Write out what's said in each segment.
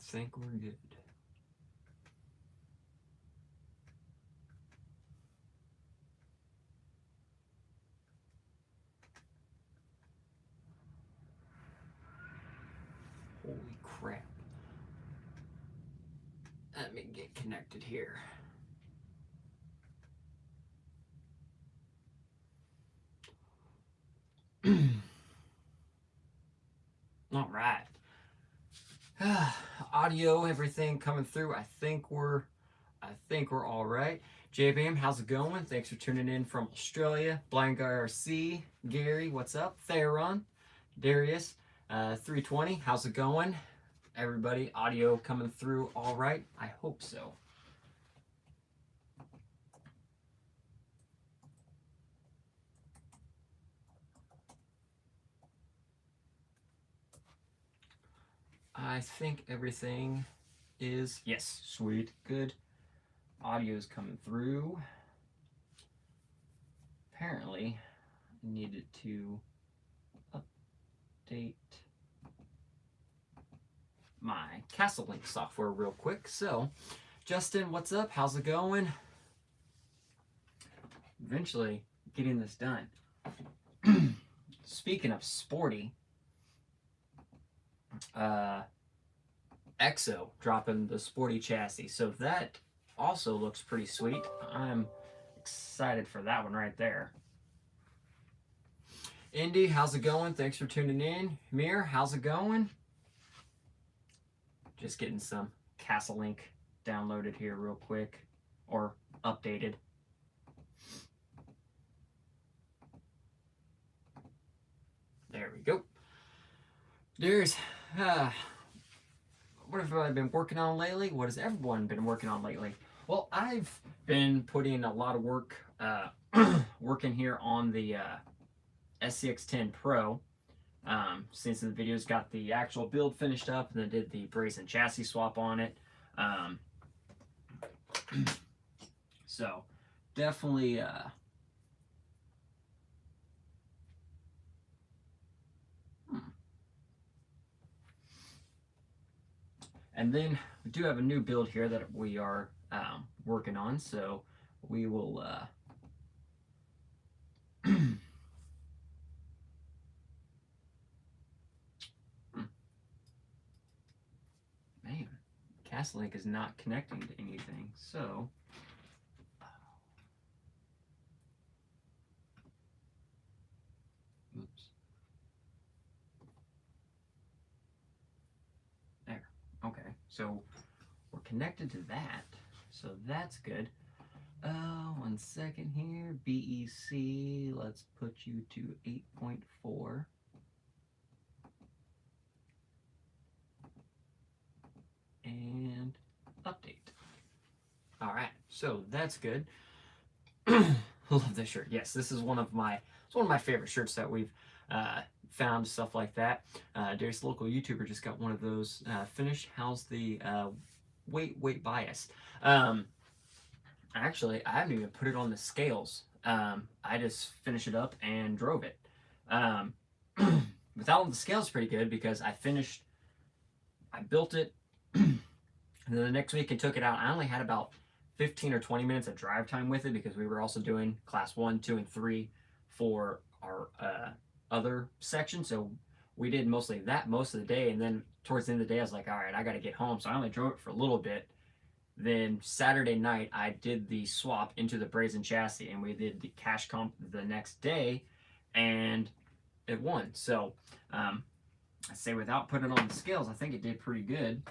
think we're good. Holy crap. Let me get connected here. All right. Audio, everything coming through. I think we're all right. JBam, how's it going? Thanks for tuning in from Australia. Blind Guy RC, Gary, what's up? Theron, Darius, 320, how's it going? Everybody, audio coming through all right? I hope so. I think everything is, yes, sweet, good. Audio is coming through. Apparently, I needed to update my Castle Link software real quick. So, Justin, what's up? How's it going? Eventually getting this done. Speaking of Sporty, Exo dropping the Sporty chassis. So that also looks pretty sweet. I'm excited for that one right there. Indy, how's it going? Thanks for tuning in. Mir, how's it going? Just getting some Castle Link downloaded here real quick, or updated. There we go. There's, what have I been working on lately? What has everyone been working on lately? Well, I've been putting a lot of work, working here on the SCX10 Pro. Since the video's got the actual build finished up, and then did the brazen chassis swap on it. So, definitely, And then we do have a new build here that we are working on, so we will man, Castle Link is not connecting to anything, so oops. There. Okay, so we're connected to that, so that's good. 1 second here. BEC, let's put you to 8.4. And update. All right, so that's good. Love this shirt. Yes, this is one of my favorite shirts that we've found, stuff like that. Darius, local YouTuber, just got one of those finished. How's the weight bias? Actually, I haven't even put it on the scales. I just finished it up and drove it. Without on the scales, pretty good, because I built it, and then the next week I took it out. I only had about 15 or 20 minutes of drive time with it, because we were also doing class 1, 2, and 3 for our other section. So we did mostly that most of the day, and then towards the end of the day I was like, all right, I got to get home. So I only drove it for a little bit. Then Saturday night I did the swap into the brazen chassis, and we did the cash comp the next day, and it won. So I say without putting it on the scales, I think it did pretty good.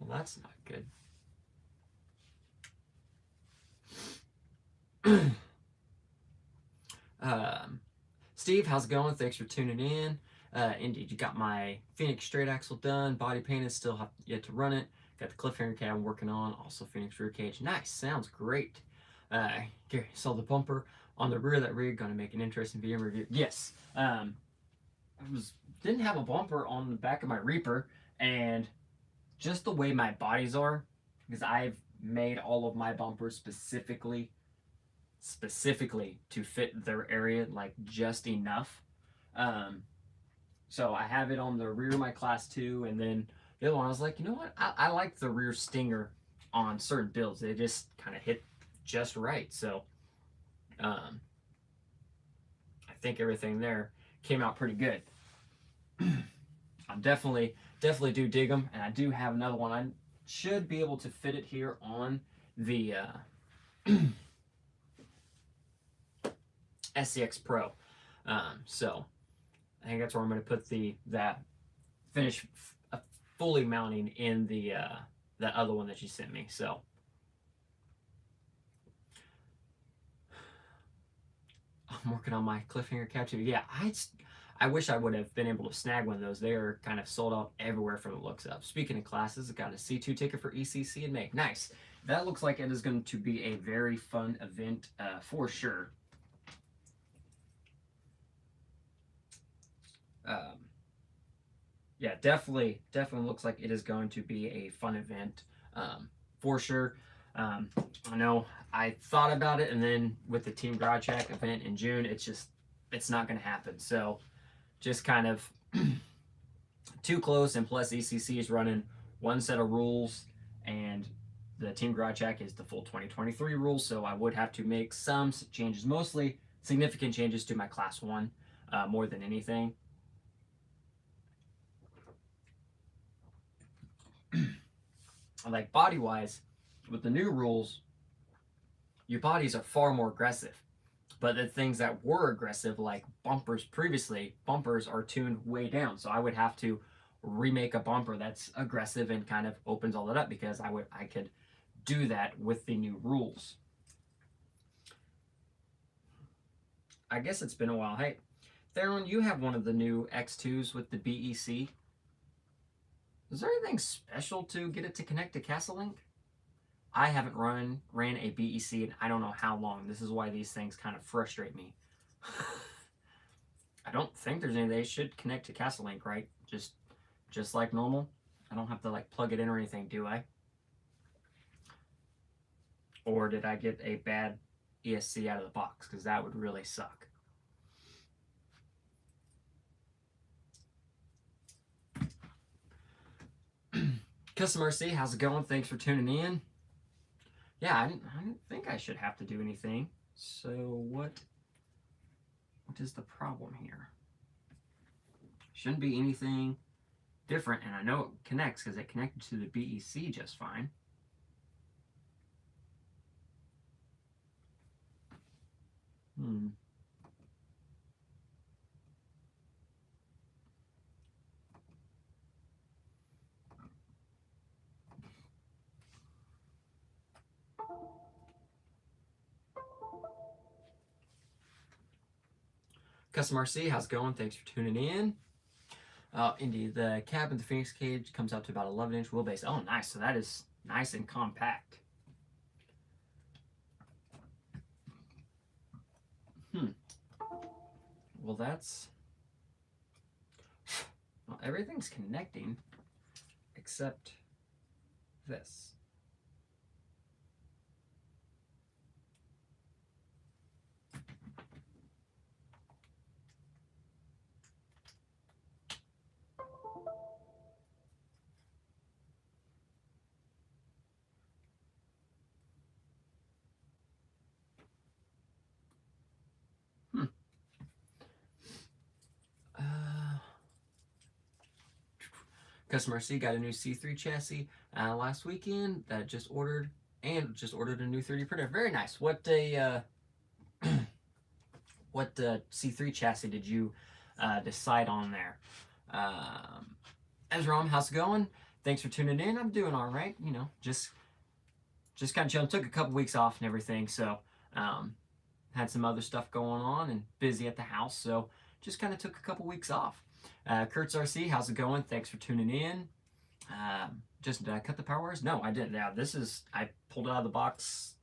Well, that's not good. Steve, how's it going? Thanks for tuning in. Indeed, you got my Phoenix straight axle done. Body painted, still have yet to run it. Got the cliffhanger cab I'm working on. Also Phoenix rear cage. Nice, sounds great. Gary, saw the bumper on the rear of that rig. Gonna make an interesting VM review. Yes. Didn't have a bumper on the back of my Reaper, and just the way my bodies are, because I've made all of my bumpers specifically to fit their area, like just enough. So I have it on the rear of my Class 2, and then the other one, I was like, you know what? I like the rear stinger on certain builds. They just kind of hit just right. So I think everything there came out pretty good. I definitely do dig them, and I do have another one. I should be able to fit it here on the SCX Pro. So I think that's where I'm going to put that finish fully mounting in the that other one that you sent me. So I'm working on my cliffhanger capture. Yeah, I wish I would have been able to snag one of those. They are kind of sold out everywhere from the looks of. Speaking of classes, I got a C2 ticket for ECC in May. Nice. That looks like it is going to be a very fun event for sure. Yeah, definitely looks like it is going to be a fun event for sure. I know I thought about it, and then with the Team Garage Hack event in June, it's not going to happen. So just kind of too close, and plus ECC is running one set of rules, and the Team Garage Hack is the full 2023 rules, so I would have to make some changes, mostly significant changes to my Class 1 more than anything. Like body-wise, with the new rules, your bodies are far more aggressive. But the things that were aggressive, like bumpers previously, bumpers are tuned way down. So I would have to remake a bumper that's aggressive and kind of opens all that up, because I could do that with the new rules. I guess it's been a while. Hey, Theron, you have one of the new X2s with the BEC. Is there anything special to get it to connect to CastleLink? I haven't ran a BEC in I don't know how long. This is why these things kind of frustrate me. I don't think there's anything. They should connect to CastleLink, right? Just like normal. I don't have to like plug it in or anything, do I? Or did I get a bad ESC out of the box? Because that would really suck. Customer C, how's it going? Thanks for tuning in. Yeah, I didn't think I should have to do anything. So what is the problem here? Shouldn't be anything different, and I know it connects because it connected to the BEC just fine. Customer C, how's it going? Thanks for tuning in. Indeed, the cab in the Phoenix cage comes up to about 11-inch wheelbase. Oh, nice. So that is nice and compact. Well, well, everything's connecting except this. Customer C got a new C3 chassis last weekend that just ordered, and just ordered a new 3D printer. Very nice. What C3 chassis did you decide on there? Ezram, how's it going? Thanks for tuning in. I'm doing all right. You know, just kind of chilling. Took a couple weeks off and everything, so had some other stuff going on and busy at the house, so just kind of took a couple weeks off. Kurtz RC, how's it going? Thanks for tuning in. Just did I cut the power wires? No, I didn't. Now I pulled it out of the box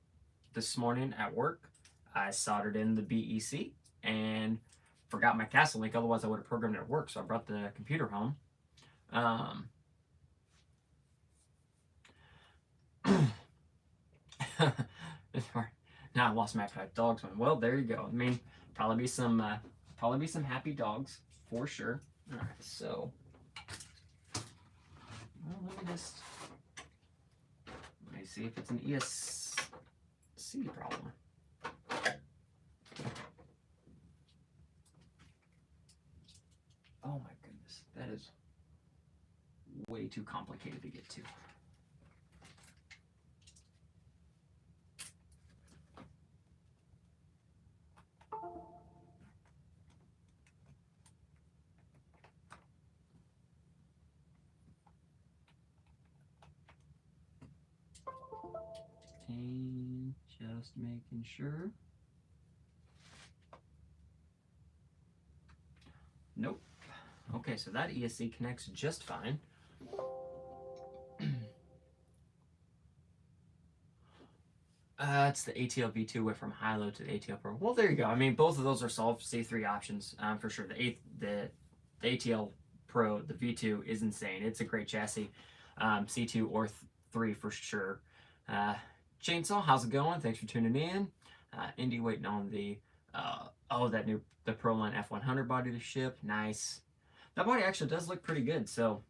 this morning at work. I soldered in the BEC and forgot my CastleLink. Otherwise, I would have programmed it at work. So I brought the computer home. Now I lost my appetite. Dogs went. Well, there you go. I mean, probably be some happy dogs for sure. All right, so well, let me see if it's an ESC problem. Oh my goodness, that is way too complicated to get to. And just making sure. Nope. Okay, so that ESC connects just fine. It's the ATL V2 went from high-low to the ATL Pro. Well, there you go. I mean, both of those are solved C3 options for sure. The ATL Pro, the V2, is insane. It's a great chassis. C2 or 3 for sure. Chainsaw, how's it going? Thanks for tuning in. Indy waiting on the the Proline F100 body to ship. Nice. That body actually does look pretty good. So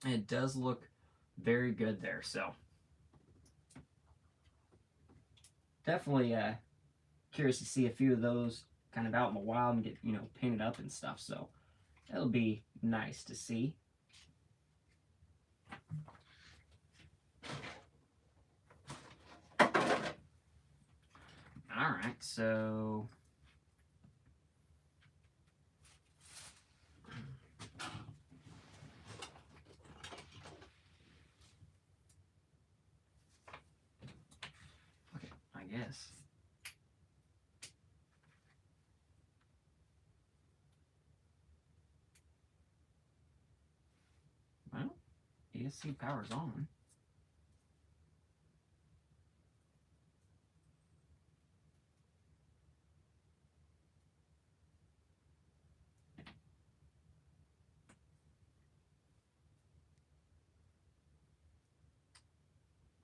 it does look very good there. So definitely curious to see a few of those kind of out in the wild and get, painted up and stuff. So that'll be nice to see. All right, so okay, I guess. Well, ESC power's on.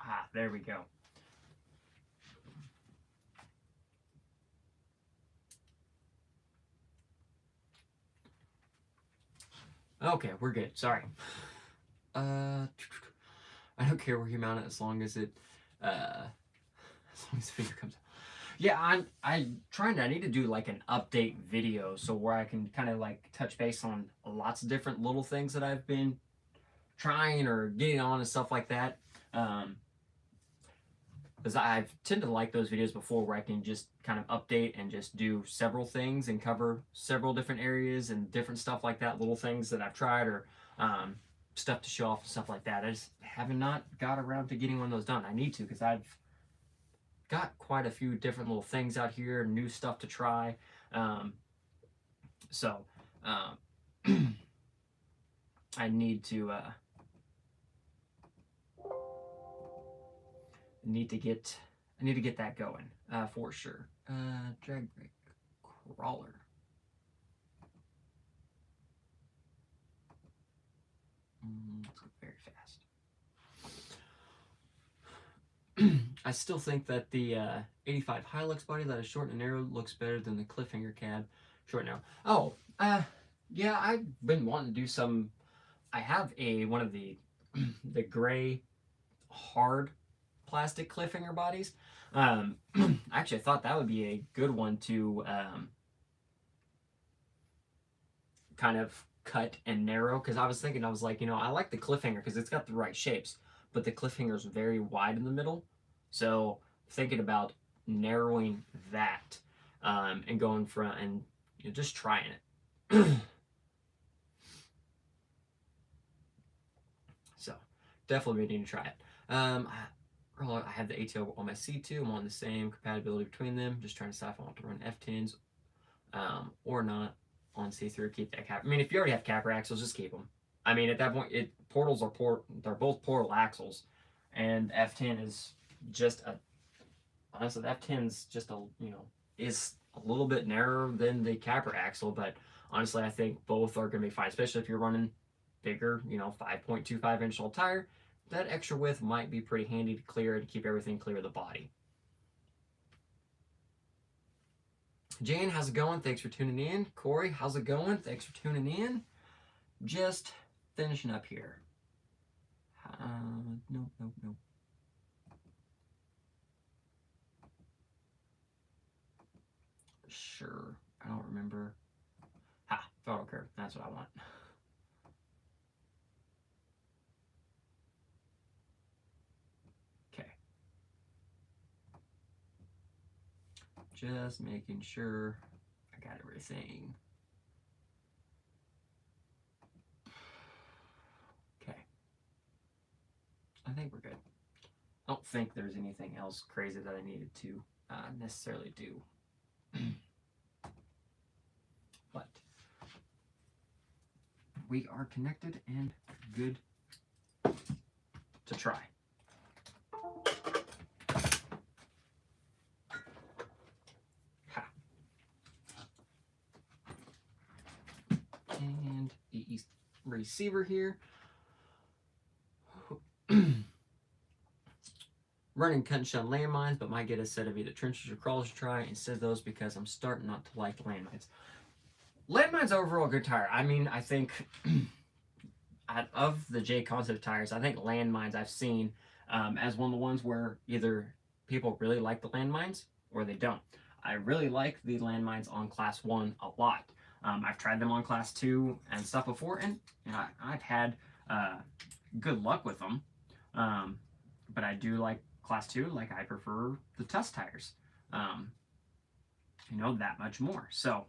Ah, there we go. Okay, we're good. Sorry. I don't care where you mount it as long as the video comes out. Yeah, I'm trying to. I need to do like an update video so where I can kind of like touch base on lots of different little things that I've been trying or getting on and stuff like that. Because I've tended to like those videos before where I can just kind of update and just do several things and cover several different areas and different stuff like that, little things that I've tried or stuff to show off and stuff like that. I just haven't not got around to getting one of those done. I need to because I've got quite a few different little things out here, new stuff to try. So I need to get that going for sure. Drag brake crawler. Let's go very fast. I still think that the 85 Hilux body that is short and narrow looks better than the Cliffhanger cab short and narrow. Oh, yeah, I've been wanting to do some. I have one of the the gray hard plastic Cliffhanger bodies. Actually, I thought that would be a good one to kind of cut and narrow because I was thinking, I was like, I like the Cliffhanger because it's got the right shapes, but the Cliffhanger is very wide in the middle. So thinking about narrowing that and going from and just trying it. So definitely need to try it. I have the ATO on my C2. I'm on the same compatibility between them. Just trying to decide if I want to run F10s or not on C3. Keep that cap. I mean, if you already have capper axles, just keep them. I mean, at that point, portals are they're both portal axles, and F10 is just honestly, the F10's just is a little bit narrower than the capper axle, but honestly, I think both are going to be fine, especially if you're running bigger, 5.25 inch tall tire. that extra width might be pretty handy to clear to keep everything clear of the body. Jane, how's it going? Thanks for tuning in. Corey, how's it going? Thanks for tuning in. Just finishing up here. Nope. Sure, I don't remember. Photo curve, that's what I want. Okay. Just making sure I got everything. Okay. I think we're good. I don't think there's anything else crazy that I needed to necessarily do. But we are connected and good to try. And the receiver here. Running cut and shun landmines, but might get a set of either trenches or crawlers to try instead of those because I'm starting not to like landmines. Landmines are overall a good tire. I mean, I think of the J Concept tires, I think landmines I've seen as one of the ones where either people really like the landmines or they don't. I really like the landmines on Class 1 a lot. I've tried them on Class 2 and stuff before, and I've had good luck with them. But I do like Class 2, like I prefer the Tuss tires. That much more. So,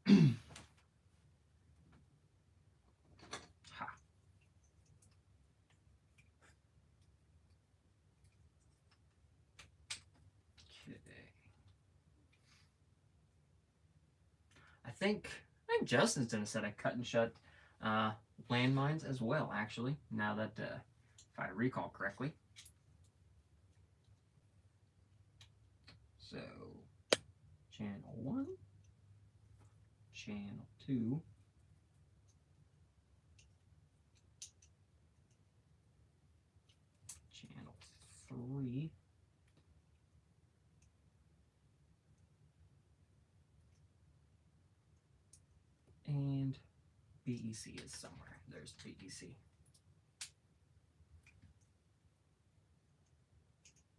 okay. I think Justin's done a set of cut and shut landmines as well, actually, now that if I recall correctly. So, channel 1, channel 2, channel 3, and BEC is somewhere. There's BEC.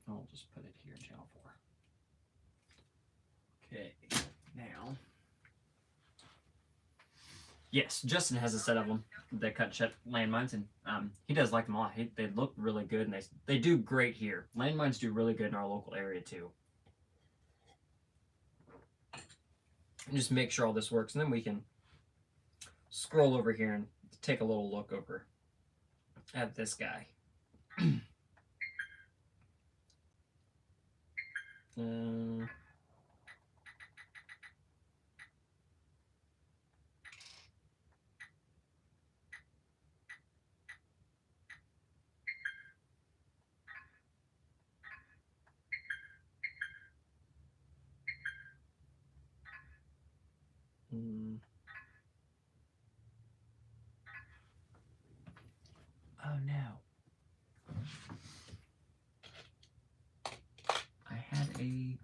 I'll just put it here in channel 4. Okay, now. Yes, Justin has a set of them, the cut shut landmines, and he does like them a lot. They look really good, and they do great here. Landmines do really good in our local area, too. And just make sure all this works, and then we can scroll over here and take a little look over at this guy. Oh no. I had a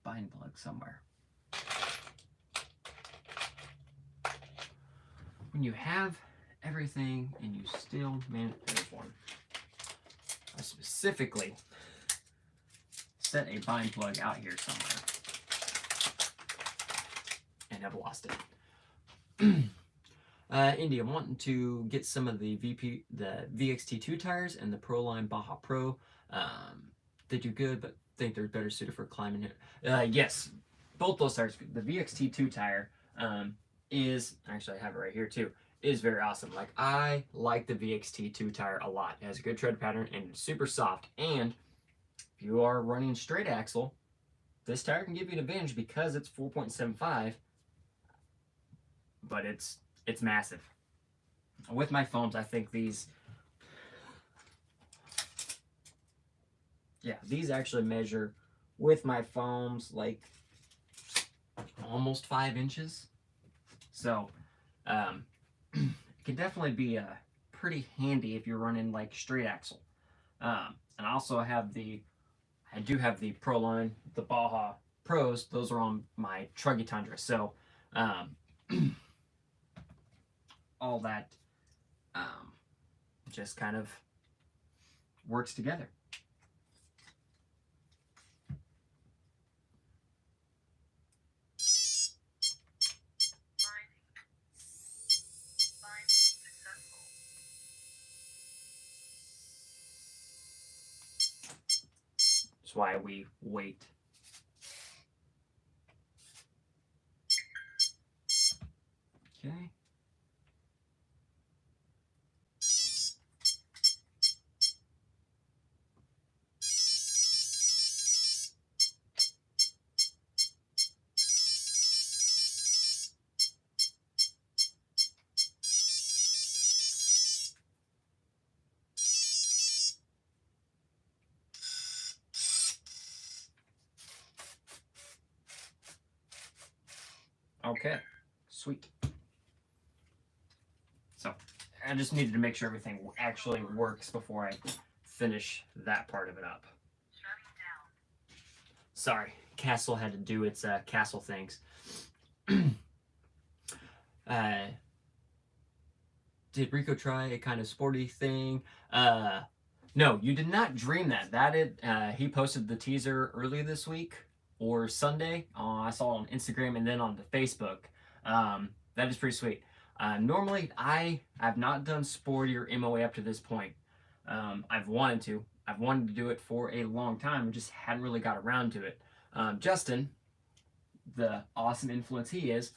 bind plug somewhere. When you have everything and you still there's one. I specifically set a bind plug out here somewhere and have lost it. India, I'm wanting to get some of the VXT2 tires and the Pro Line Baja Pro. They do good, but think they're better suited for climbing. Yes, both those tires. The VXT2 tire is, actually I have it right here too, is very awesome. Like, I like the VXT2 tire a lot. It has a good tread pattern and it's super soft. And if you are running straight axle, this tire can give you an advantage because it's 4.75, but it's massive. With my foams, I think these actually measure with my foams like almost 5 inches. So it can definitely be pretty handy if you're running like straight axle. And I also have I do have the Pro line, the Baja Pros. Those are on my Truggy Tundra. So um, all that just kind of works together. That's why we wait. Okay. Okay, sweet. So I just needed to make sure everything actually works before I finish that part of it up. Sorry, Castle had to do its castle things. Did Rico try a kind of sporty thing? No, you did not dream that. He posted the teaser earlier this week or Sunday. I saw it on Instagram and then on the Facebook. That is pretty sweet. Normally, I've not done Sporty or MOA up to this point. I've wanted to. I've wanted to do it for a long time. I just hadn't really got around to it. Justin, the awesome influence he is,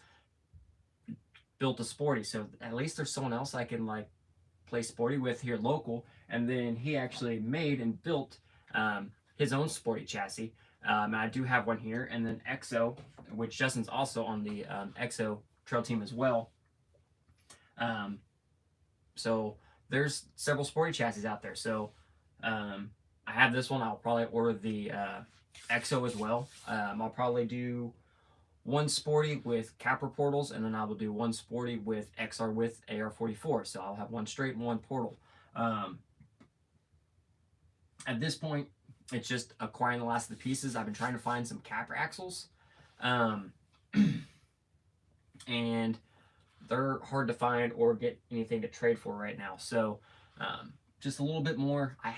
built a Sporty, so at least there's someone else I can like play Sporty with here local. And then he actually made and built his own Sporty chassis. And I do have one here, and then EXO, which Justin's also on the EXO trail team as well. So there's several Sporty chassis out there. So I have this one. I'll probably order the EXO as well. I'll probably do one Sporty with Capra portals, and then I will do one Sporty with XR with AR-44. So I'll have one straight and one portal. At this point, it's just acquiring the last of the pieces. I've been trying to find some Capra axles, and they're hard to find or get anything to trade for right now. So just a little bit more. I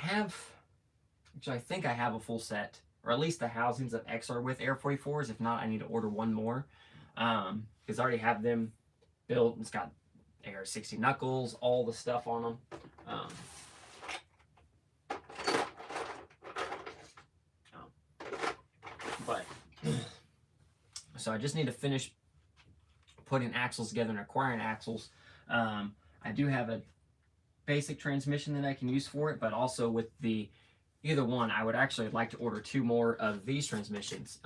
think I have a full set, or at least the housings of XR with AR-44s. If not, I need to order one more, because I already have them built. It's got AR-60 knuckles, all the stuff on them. So I just need to finish putting axles together and acquiring axles. I do have a basic transmission that I can use for it, but also with either one, I would actually like to order 2 more of these transmissions.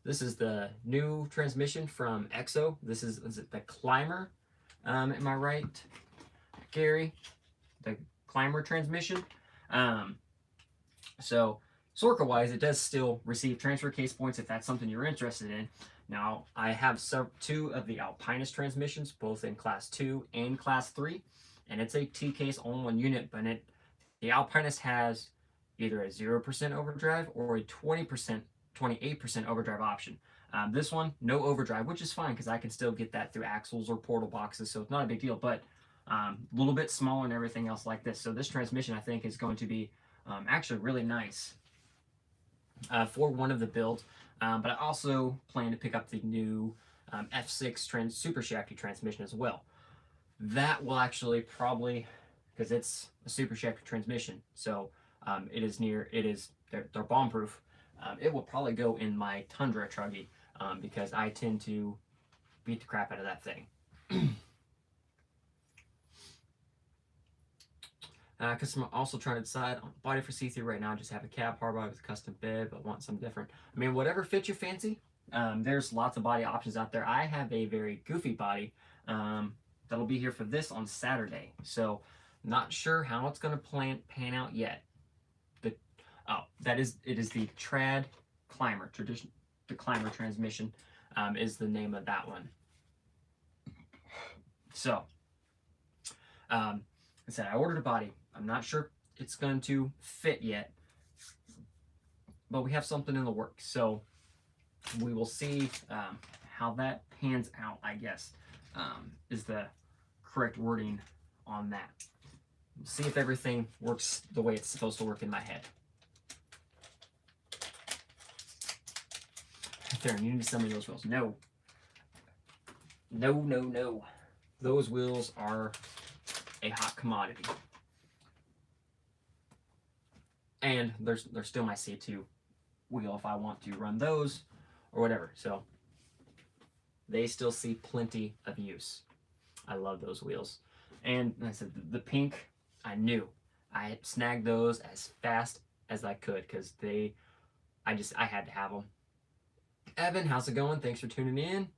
This is the new transmission from EXO. This is it the Climber? Am I right, Gary? The Climber transmission. So Sorka-wise, it does still receive transfer case points if that's something you're interested in. Now, I have 2 of the Alpinist transmissions, both in Class 2 and Class 3, and it's a T-case all-in-one unit, but the Alpinist has either a 0% overdrive or a 28% overdrive option. This one, no overdrive, which is fine because I can still get that through axles or portal boxes, so it's not a big deal, but a little bit smaller and everything else like this. So this transmission, I think, is going to be actually really nice for one of the builds. But I also plan to pick up the new F6 Super Shafty transmission as well. That will actually probably, because it's a Super Shafty transmission, so they're bomb proof. It will probably go in my Tundra Truggy because I tend to beat the crap out of that thing. Because I'm also trying to decide on body for C3 right now. Just have a cab hardbody with a custom bed, but want something different. I mean, whatever fits your fancy. There's lots of body options out there. I have a very goofy body that'll be here for this on Saturday. So not sure how it's going to pan out yet. It is the Trad Climber. The Climber transmission is the name of that one. So I said I ordered a body. I'm not sure it's going to fit yet, but we have something in the works. So we will see how that pans out, I guess, is the correct wording on that. See if everything works the way it's supposed to work in my head. Darren, you need to sell me those wheels. No. No, no, no. Those wheels are a hot commodity. And there's still my C2 wheel if I want to run those or whatever. So they still see plenty of use. I love those wheels. And like I said, the pink, I knew. I snagged those as fast as I could because I had to have them. Evan, how's it going? Thanks for tuning in.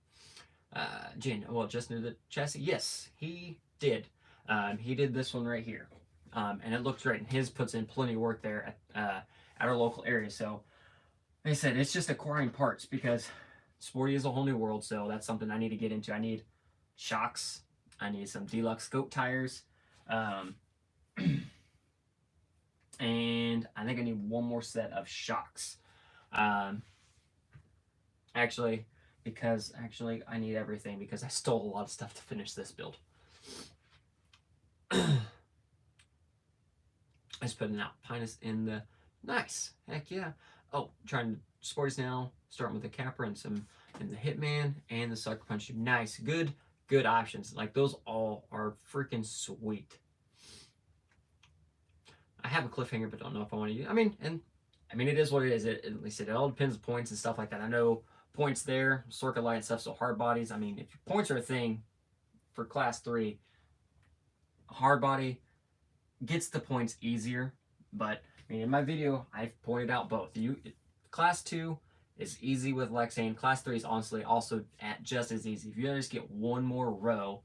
Jen, well, just knew the chassis. Yes, he did. He did this one right here. And it looks great. And his puts in plenty of work there at our local area. So, like I said, it's just acquiring parts because Sporty is a whole new world. So that's something I need to get into. I need shocks. I need some deluxe scope tires. And I think I need one more set of shocks. Actually, I need everything because I stole a lot of stuff to finish this build. I just put an Alpinus in the nice. Heck yeah. Oh, trying to Sporties now. Starting with the Capra and the Hitman and the Sucker Punch. Nice. Good options. Like those all are freaking sweet. I have a cliffhanger, but don't know if I want to use. I mean, it is what it is. At least it all depends on points and stuff like that. I know points there, circuit light and stuff. So hard bodies. I mean, if points are a thing for Class 3, hard body gets the points easier. But I mean, in my video, I've pointed out both. Class 2 is easy with Lexane. Class 3 is honestly also just as easy. If you just get one more row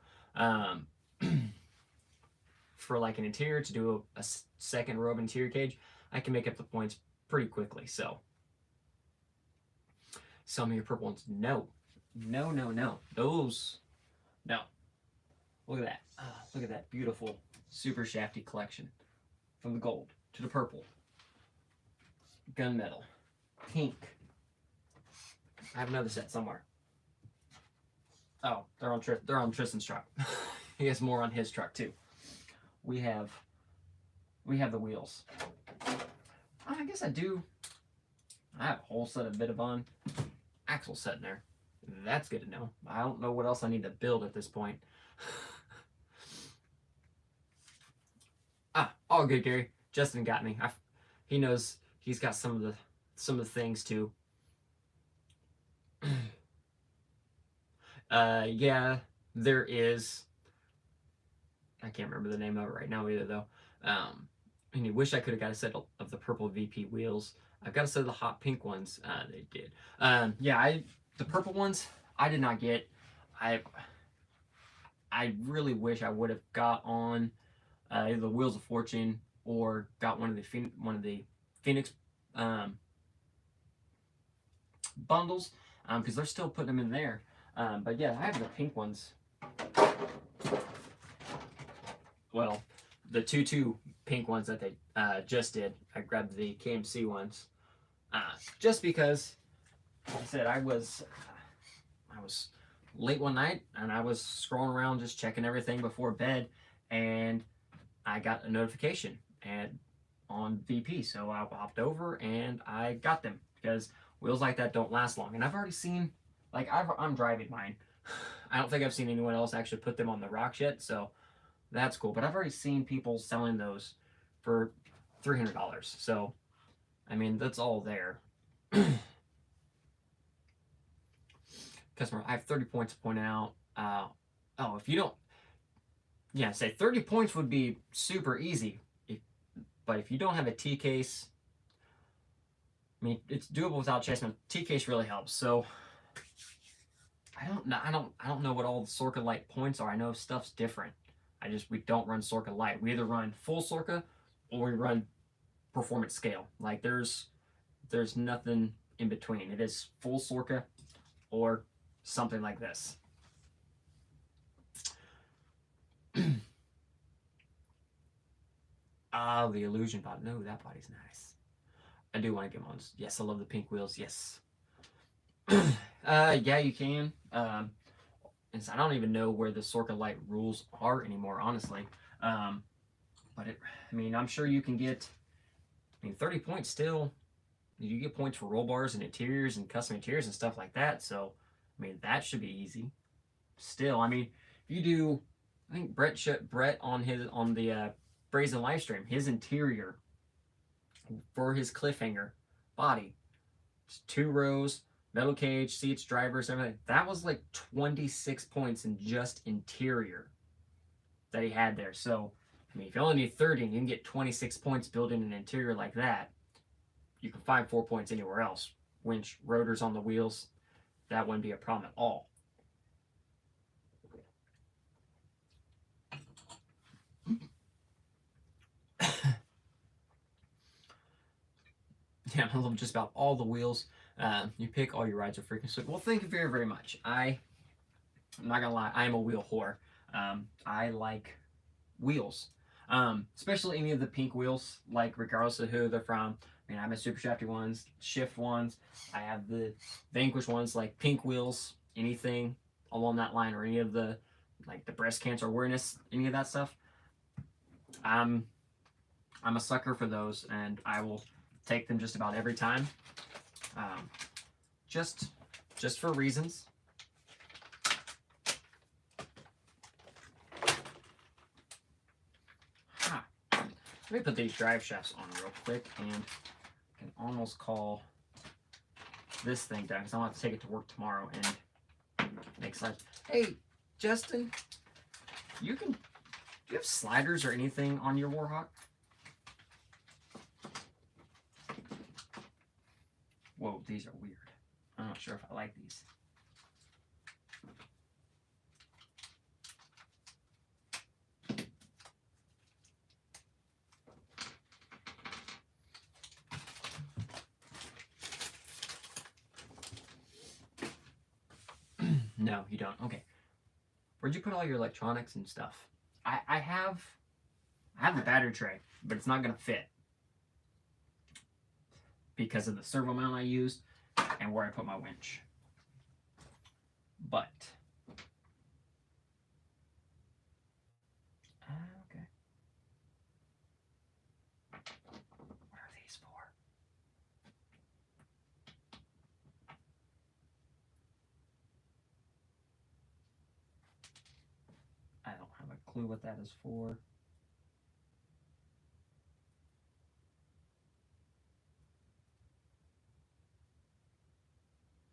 for like an interior to do a second row of interior cage, I can make up the points pretty quickly. So some of your purple ones, no. Those, no. Look at that. Look at that beautiful super shafty collection. From the gold to the purple, gunmetal, pink. I have another set somewhere. Oh, they're on Tristan's truck. He has more on his truck too. We have the wheels. I guess I do. I have a whole set of Vitavon axles sitting there. That's good to know. I don't know what else I need to build at this point. All good, Gary. Justin got me. He knows he's got some of the things too. Yeah, there is. I can't remember the name of it right now either, though. And you wish I could have got a set of the purple VP wheels. I've got a set of the hot pink ones. They did. Yeah, the purple ones I did not get. I really wish I would have got on either the Wheels of Fortune or got one of the Phoenix bundles because they're still putting them in there. But yeah, I have the pink ones. Well, the two pink ones that they just did. I grabbed the KMC ones just because, like I said, I was late one night and I was scrolling around just checking everything before bed, and I got a notification on VP, so I hopped over and I got them because wheels like that don't last long. And I've already seen, like, I'm driving mine. I don't think I've seen anyone else actually put them on the rocks yet, so that's cool. But I've already seen people selling those for $300. So, I mean, that's all there. Customer, I have 30 points to point out. Oh, if you don't, yeah, say 30 points would be super easy. But if you don't have a T case, I mean, it's doable without chasing. T case really helps. So I don't know what all the Sorka Light points are. I know stuff's different. We don't run Sorka Light. We either run full Sorka or we run performance scale. Like there's nothing in between. It is full Sorka or something like this. Ah, the illusion body. No, that body's nice. I do want to get ones. Yes, I love the pink wheels. Yes. Yeah, you can. And so I don't even know where the Sorka Light rules are anymore, honestly. But I mean, I'm sure you can get. I mean, 30 points still. You get points for roll bars and interiors and custom interiors and stuff like that. So, I mean, that should be easy. Still, I mean, if you do, I think Brett on the Brazen Livestream, his interior for his cliffhanger body, 2 rows, metal cage, seats, drivers, everything. That was like 26 points in just interior that he had there. So, I mean, if you only need 30 and you can get 26 points building an interior like that, you can find 4 points anywhere else. Winch, rotors on the wheels, that wouldn't be a problem at all. Yeah, I love just about all the wheels. You pick, all your rides are freaking sweet. Well, thank you very, very much. I'm not gonna lie, I am a wheel whore. I like wheels, especially any of the pink wheels, like regardless of who they're from. I mean, I have my Super Shafty ones, Shift ones. I have the Vanquish ones, like pink wheels, anything along that line, or any of the, like the breast cancer awareness, any of that stuff. I'm a sucker for those, and I will take them just about every time. Just for reasons. Let me put these drive shafts on real quick, and I can almost call this thing done because I want to take it to work tomorrow and make slides. Hey, Justin, do you have sliders or anything on your Warhawk? Whoa, these are weird. I'm not sure if I like these. No, you don't. Okay. Where'd you put all your electronics and stuff? I have the battery tray, but it's not gonna fit because of the servo mount I used and where I put my winch. But okay. What are these for? I don't have a clue what that is for.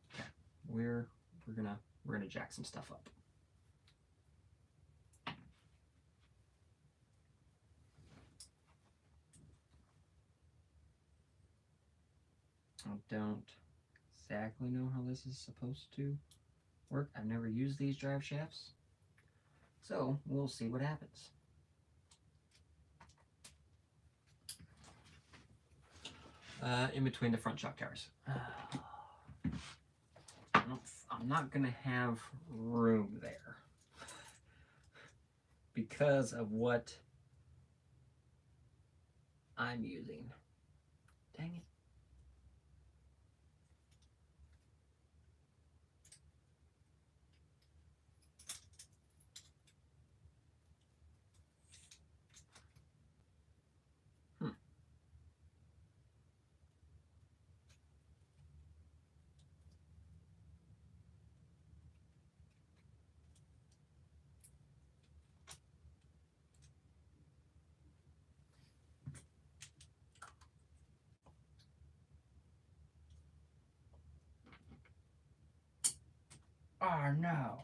Okay. We're gonna jack some stuff up. I don't exactly know how this is supposed to work. I've never used these drive shafts, so we'll see what happens. In between the front shock towers. I'm not gonna have room there because of what I'm using. Dang it. Oh no.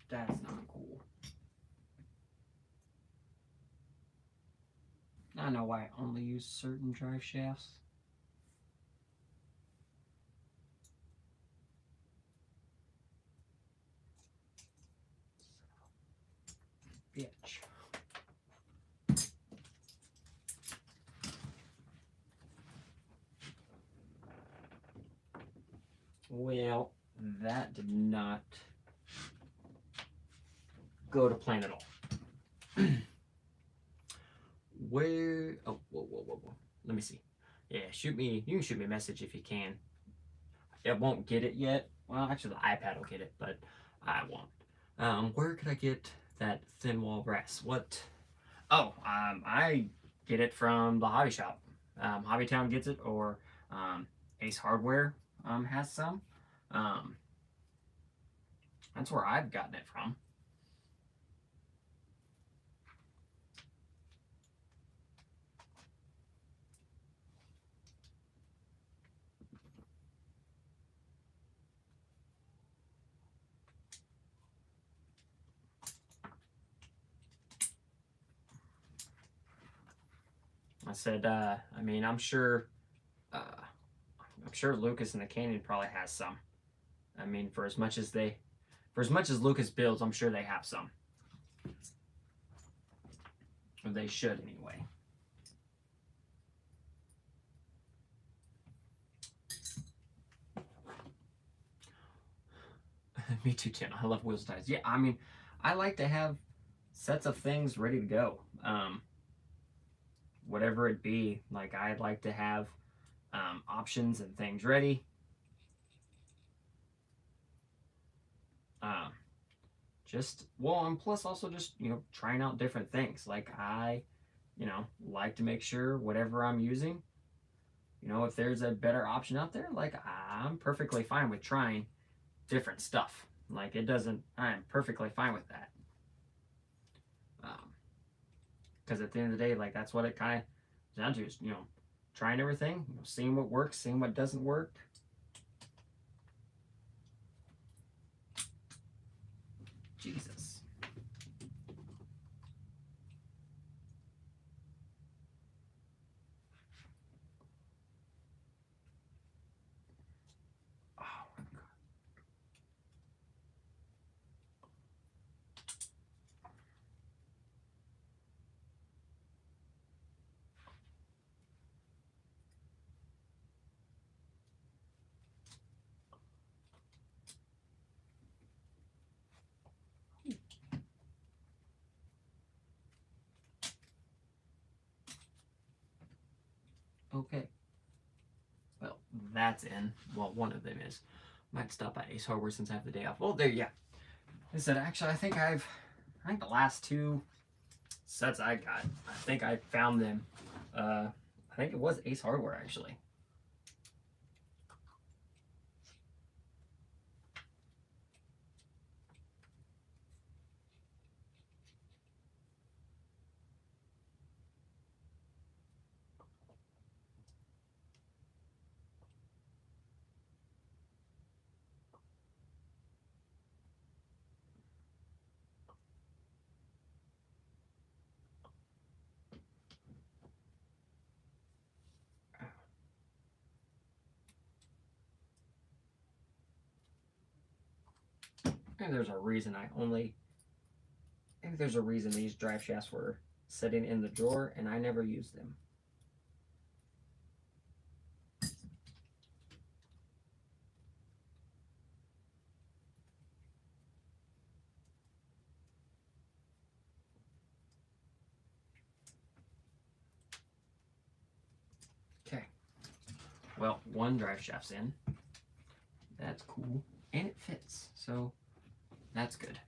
That's not cool. I know why I only use certain drive shafts. Bitch. go to plan it all. Where? Oh, whoa. Let me see. Yeah, shoot me. You can shoot me a message if you can. It won't get it yet. Well, actually, the iPad will get it, but I won't. Where could I get that thin wall brass? What? Oh, I get it from the hobby shop. Hobbytown gets it, or Ace Hardware has some. That's where I've gotten it from. I said, I mean, I'm sure Lucas and the Canyon probably has some. I mean, for as much as Lucas builds, I'm sure they have some. Or they should anyway. Me too, Tim. I love wheels ties. Yeah, I mean, I like to have sets of things ready to go. Whatever it be, like I'd like to have options and things ready. And plus also just, trying out different things. Like I, like to make sure whatever I'm using, if there's a better option out there, like I'm perfectly fine with trying different stuff. Like I'm perfectly fine with that. Because at the end of the day, like that's what it kind of down to is, trying everything, seeing what works, seeing what doesn't work. Jesus. Oh my God. Okay. Well, that's in. Well, one of them is. Might stop by Ace Hardware since I have the day off. Well, there, yeah. I said, actually, I think the last two sets I got, I think I found them. I think it was Ace Hardware, actually. Maybe there's a reason maybe there's a reason these drive shafts were sitting in the drawer and I never used them. Okay. Well, one drive shaft's in. That's cool. And it fits, so that's good.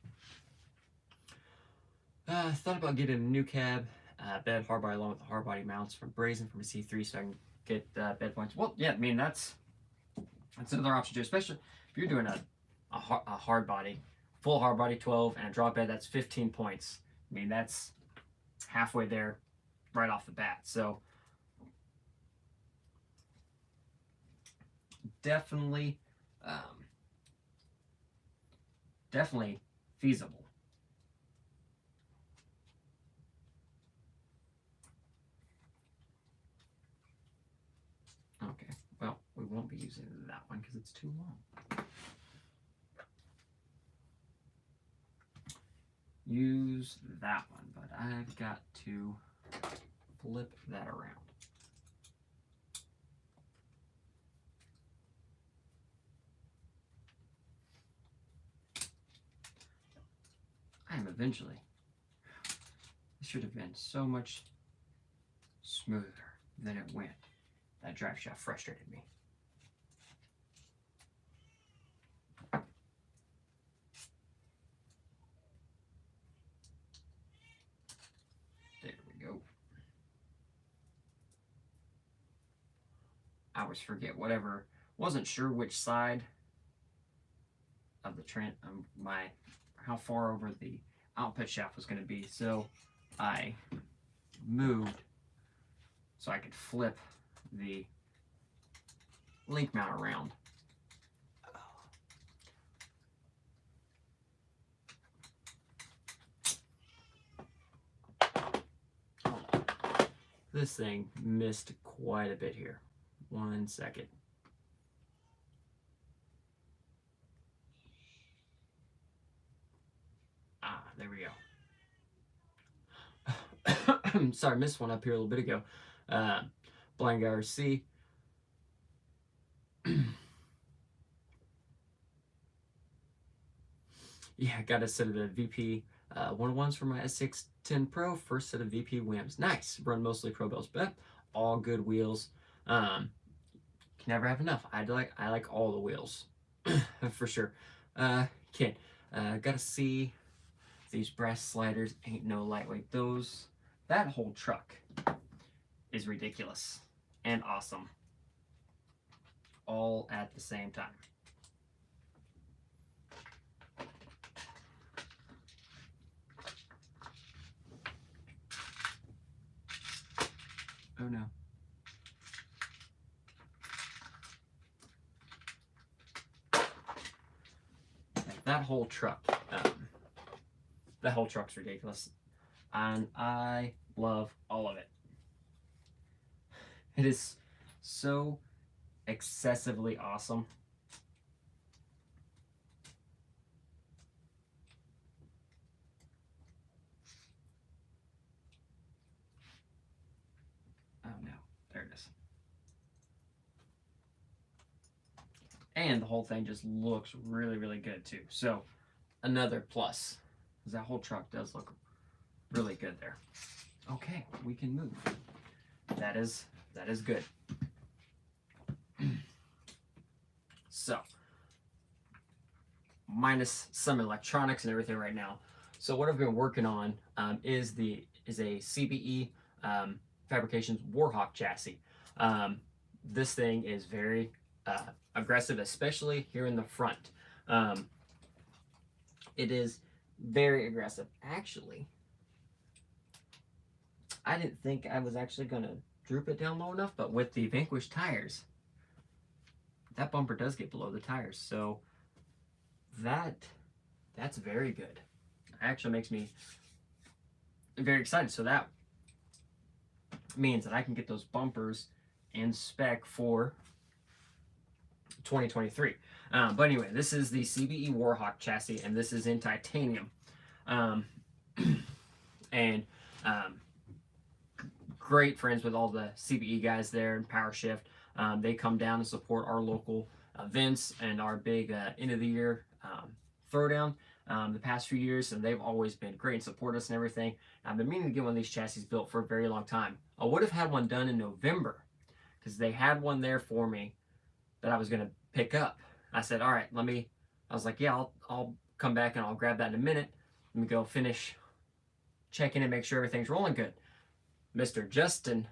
Thought about getting a new cab, bed hardbody along with the hardbody mounts from Brazen from a C3 so I can get bed points. Well, yeah, I mean, that's another option too, especially if you're doing a hard body, full hard body 12 and a drop bed, that's 15 points. I mean, that's halfway there right off the bat. So definitely feasible. Okay, well, we won't be using that one because it's too long. Use that one, but I've got to flip that around. eventually. This should have been so much smoother than it went. That drive shaft frustrated me. There we go. I always forget whatever. Wasn't sure which side of the how far over the output shaft was going to be, so I moved so I could flip the link mount around. This thing missed quite a bit here. 1 second. There we go. Sorry, missed one up here a little bit ago. Blind RC. Yeah, I got a set of the VP 101s for my S610 Pro. First set of VP WIMs. Nice. Run mostly Pro Bills, but all good wheels. Can never have enough. I like all the wheels for sure. Gotta see these brass sliders. Ain't no lightweight. That whole truck is ridiculous and awesome, all at the same time. Oh no. That whole truck, that whole truck's ridiculous, and I love all of it. It is so excessively awesome. Oh no, there it is. And the whole thing just looks really, really good too. So another plus, because that whole truck does look really good there. Okay, we can move. That is good. So, minus some electronics and everything right now. So what I've been working on is a CBE Fabrications Warhawk chassis. This thing is very aggressive, especially here in the front. It is very aggressive. Actually, I didn't think I was actually going to droop it down low enough, but with the Vanquish tires, that bumper does get below the tires. So that's very good. It actually makes me very excited. So that means that I can get those bumpers in spec for 2023. But anyway, this is the CBE Warhawk chassis, and this is in titanium. Great friends with all the CBE guys there and Power Shift. They come down and support our local events and our big end of the year throwdown the past few years, and they've always been great and support us and everything. I've been meaning to get one of these chassis built for a very long time. I would have had one done in November because they had one there for me that I was going to pick up. I said, all right, I was like, yeah, I'll come back and I'll grab that in a minute. Let me go finish checking and make sure everything's rolling good. Mr. Justin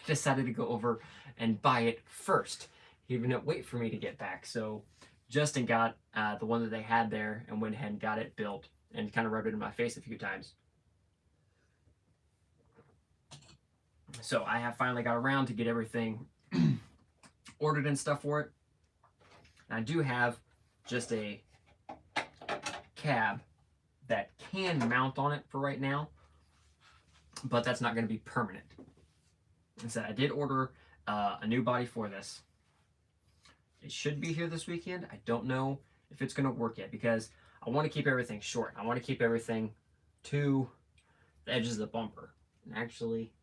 decided to go over and buy it first. He didn't wait for me to get back. So Justin got the one that they had there and went ahead and got it built and kind of rubbed it in my face a few times. So I have finally got around to get everything ordered and stuff for it. And I do have just a cab that can mount on it for right now, but that's not going to be permanent. Instead, I did order a new body for this. It should be here this weekend. I don't know if it's going to work yet because I want to keep everything short. I want to keep everything to the edges of the bumper. And actually,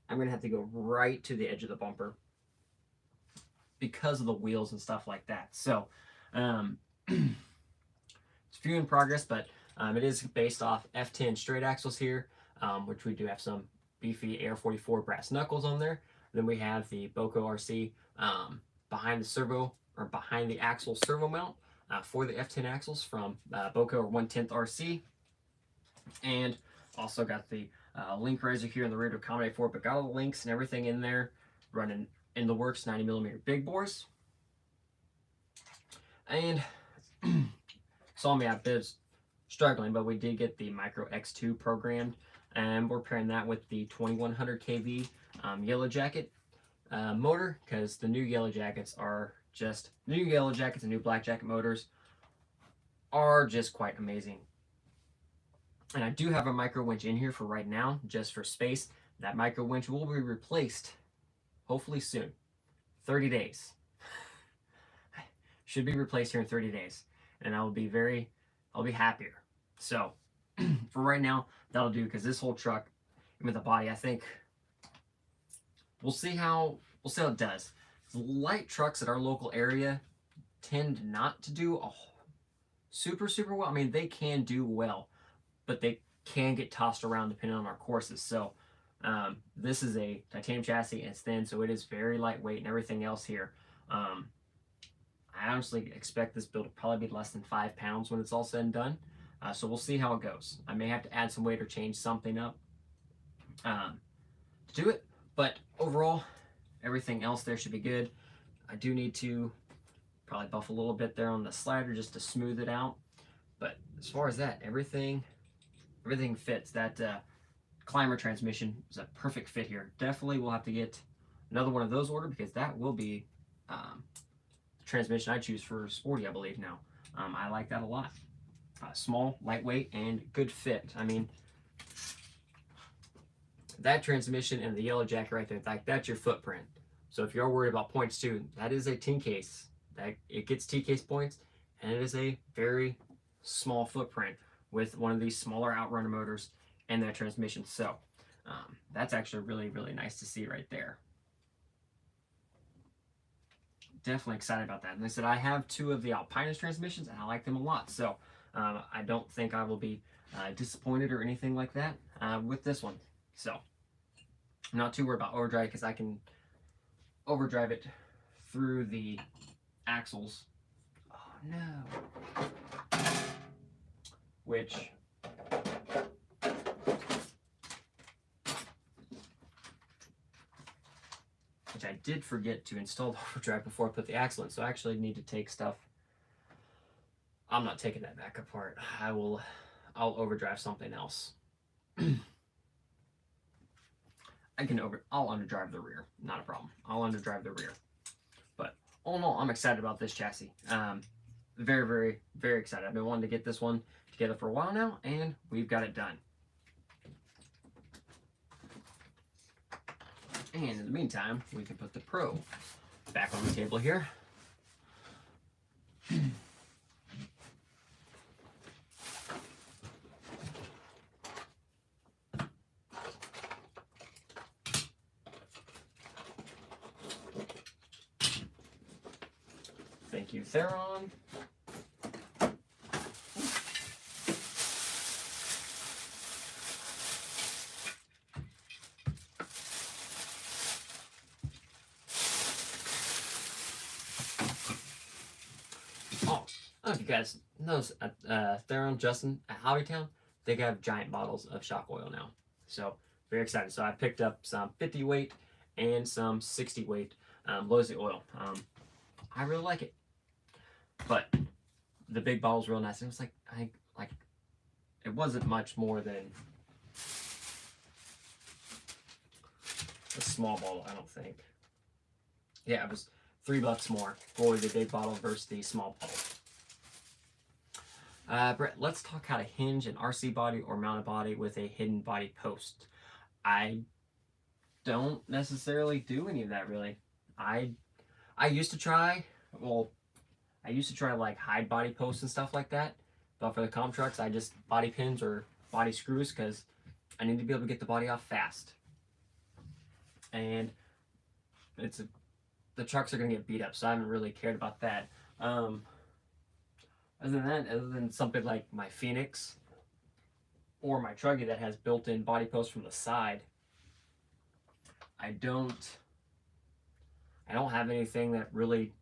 I'm going to have to go right to the edge of the bumper because of the wheels and stuff like that. So, it's few in progress, but It is based off F10 straight axles here, which we do have some beefy Air 44 brass knuckles on there. Then we have the Boco RC behind the axle servo mount for the F10 axles from Boco or 1/10 RC, and also got the link riser here in the rear to accommodate for it, but got all the links and everything in there, running in the works 90mm big bores. And saw me a bit struggling, but we did get the Micro X2 programmed, and we're pairing that with the 2100 kV Yellow Jacket motor, because the new Yellow Jackets and new Black Jacket motors are just quite amazing. And I do have a micro winch in here for right now, just for space. That micro winch will be replaced hopefully soon. 30 days. Should be replaced here in 30 days. And I'll be happier. So for right now, that'll do, because this whole truck with the body, I think we'll see how it does. Light trucks at our local area tend not to do super well. I mean, they can do well, but they can get tossed around depending on our courses. So this is a titanium chassis, and it's thin, so it is very lightweight and everything else here. I honestly expect this build to probably be less than 5 pounds when it's all said and done. So we'll see how it goes. I may have to add some weight or change something up to do it, but overall, everything else there should be good. I do need to probably buff a little bit there on the slider just to smooth it out. But as far as that, everything fits. That climber transmission is a perfect fit here. Definitely we'll have to get another one of those ordered, because that will be the transmission I choose for Sporty, I believe now. I like that a lot. Small, lightweight, and good fit. I mean, that transmission and the Yellow Jacket right there, that's your footprint. So if you're worried about points too, that is a T-case. It gets T-case points, and it is a very small footprint with one of these smaller outrunner motors and that transmission. So that's actually really nice to see right there. Definitely excited about that. And I said I have 2 of the Alpinus transmissions, and I like them a lot. So I don't think I will be disappointed or anything like that with this one. So I'm not too worried about overdrive, because I can overdrive it through the axles. Oh no. Which I did forget to install the overdrive before I put the axle in, so I actually need to take stuff. I'm not taking that back apart. I'll overdrive something else. I'll underdrive the rear, not a problem. I'll underdrive the rear. But all in all, I'm excited about this chassis. Very excited. I've been wanting to get this one together for a while now, and we've got it done. And in the meantime, we can put the Pro back on the table here. Thank you, Theron. I don't know if you guys know, Theron, Justin, at Hobbytown, they have giant bottles of shock oil now. So, very excited. So, I picked up some 50 weight and some 60 weight Lowe's oil. I really like it. But the big bottle's real nice. It was it wasn't much more than a small bottle, I don't think. Yeah, it was $3 more for the big bottle versus the small bottle. Brett, let's talk how to hinge an RC body or mount a body with a hidden body post. I don't necessarily do any of that, really. I used to try, like hide body posts and stuff like that, but for the comp trucks, I just body pins or body screws, because I need to be able to get the body off fast. And the trucks are going to get beat up, so I haven't really cared about that. Other than something like my Phoenix, or my truggy that has built-in body posts from the side, I don't have anything that really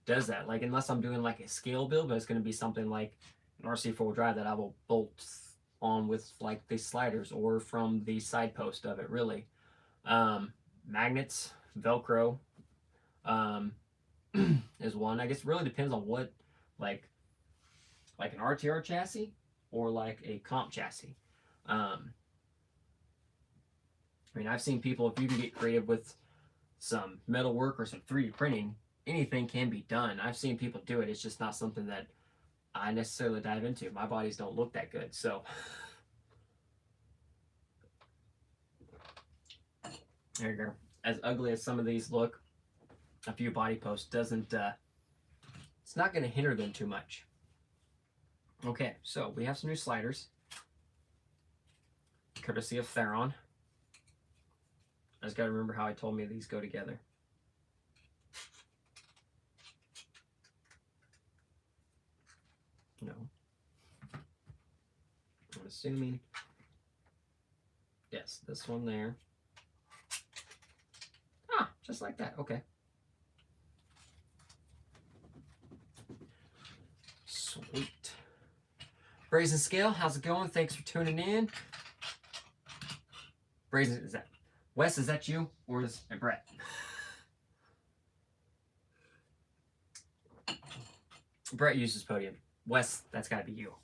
does that. Like, unless I'm doing like a scale build, but it's going to be something like an RC four-wheel drive that I will bolt on with like the sliders or from the side post of it, really. Magnets, Velcro, is one. I guess it really depends on what, like an RTR chassis or like a comp chassis. I mean, I've seen people, if you can get creative with some metal work or some 3D printing, anything can be done. I've seen people do it. It's just not something that I necessarily dive into. My bodies don't look that good, so there you go. As ugly as some of these look, a few body posts doesn't, it's not going to hinder them too much. Okay, so we have some new sliders, courtesy of Theron. I just got to remember how I told me these go together. No. I'm assuming. Yes, this one there. Ah, just like that. Okay. Sweet. Brazen Scale, how's it going? Thanks for tuning in. Brazen, is that Wes? Is that you, or is it Brett? Brett uses Podium. Wes, that's got to be you.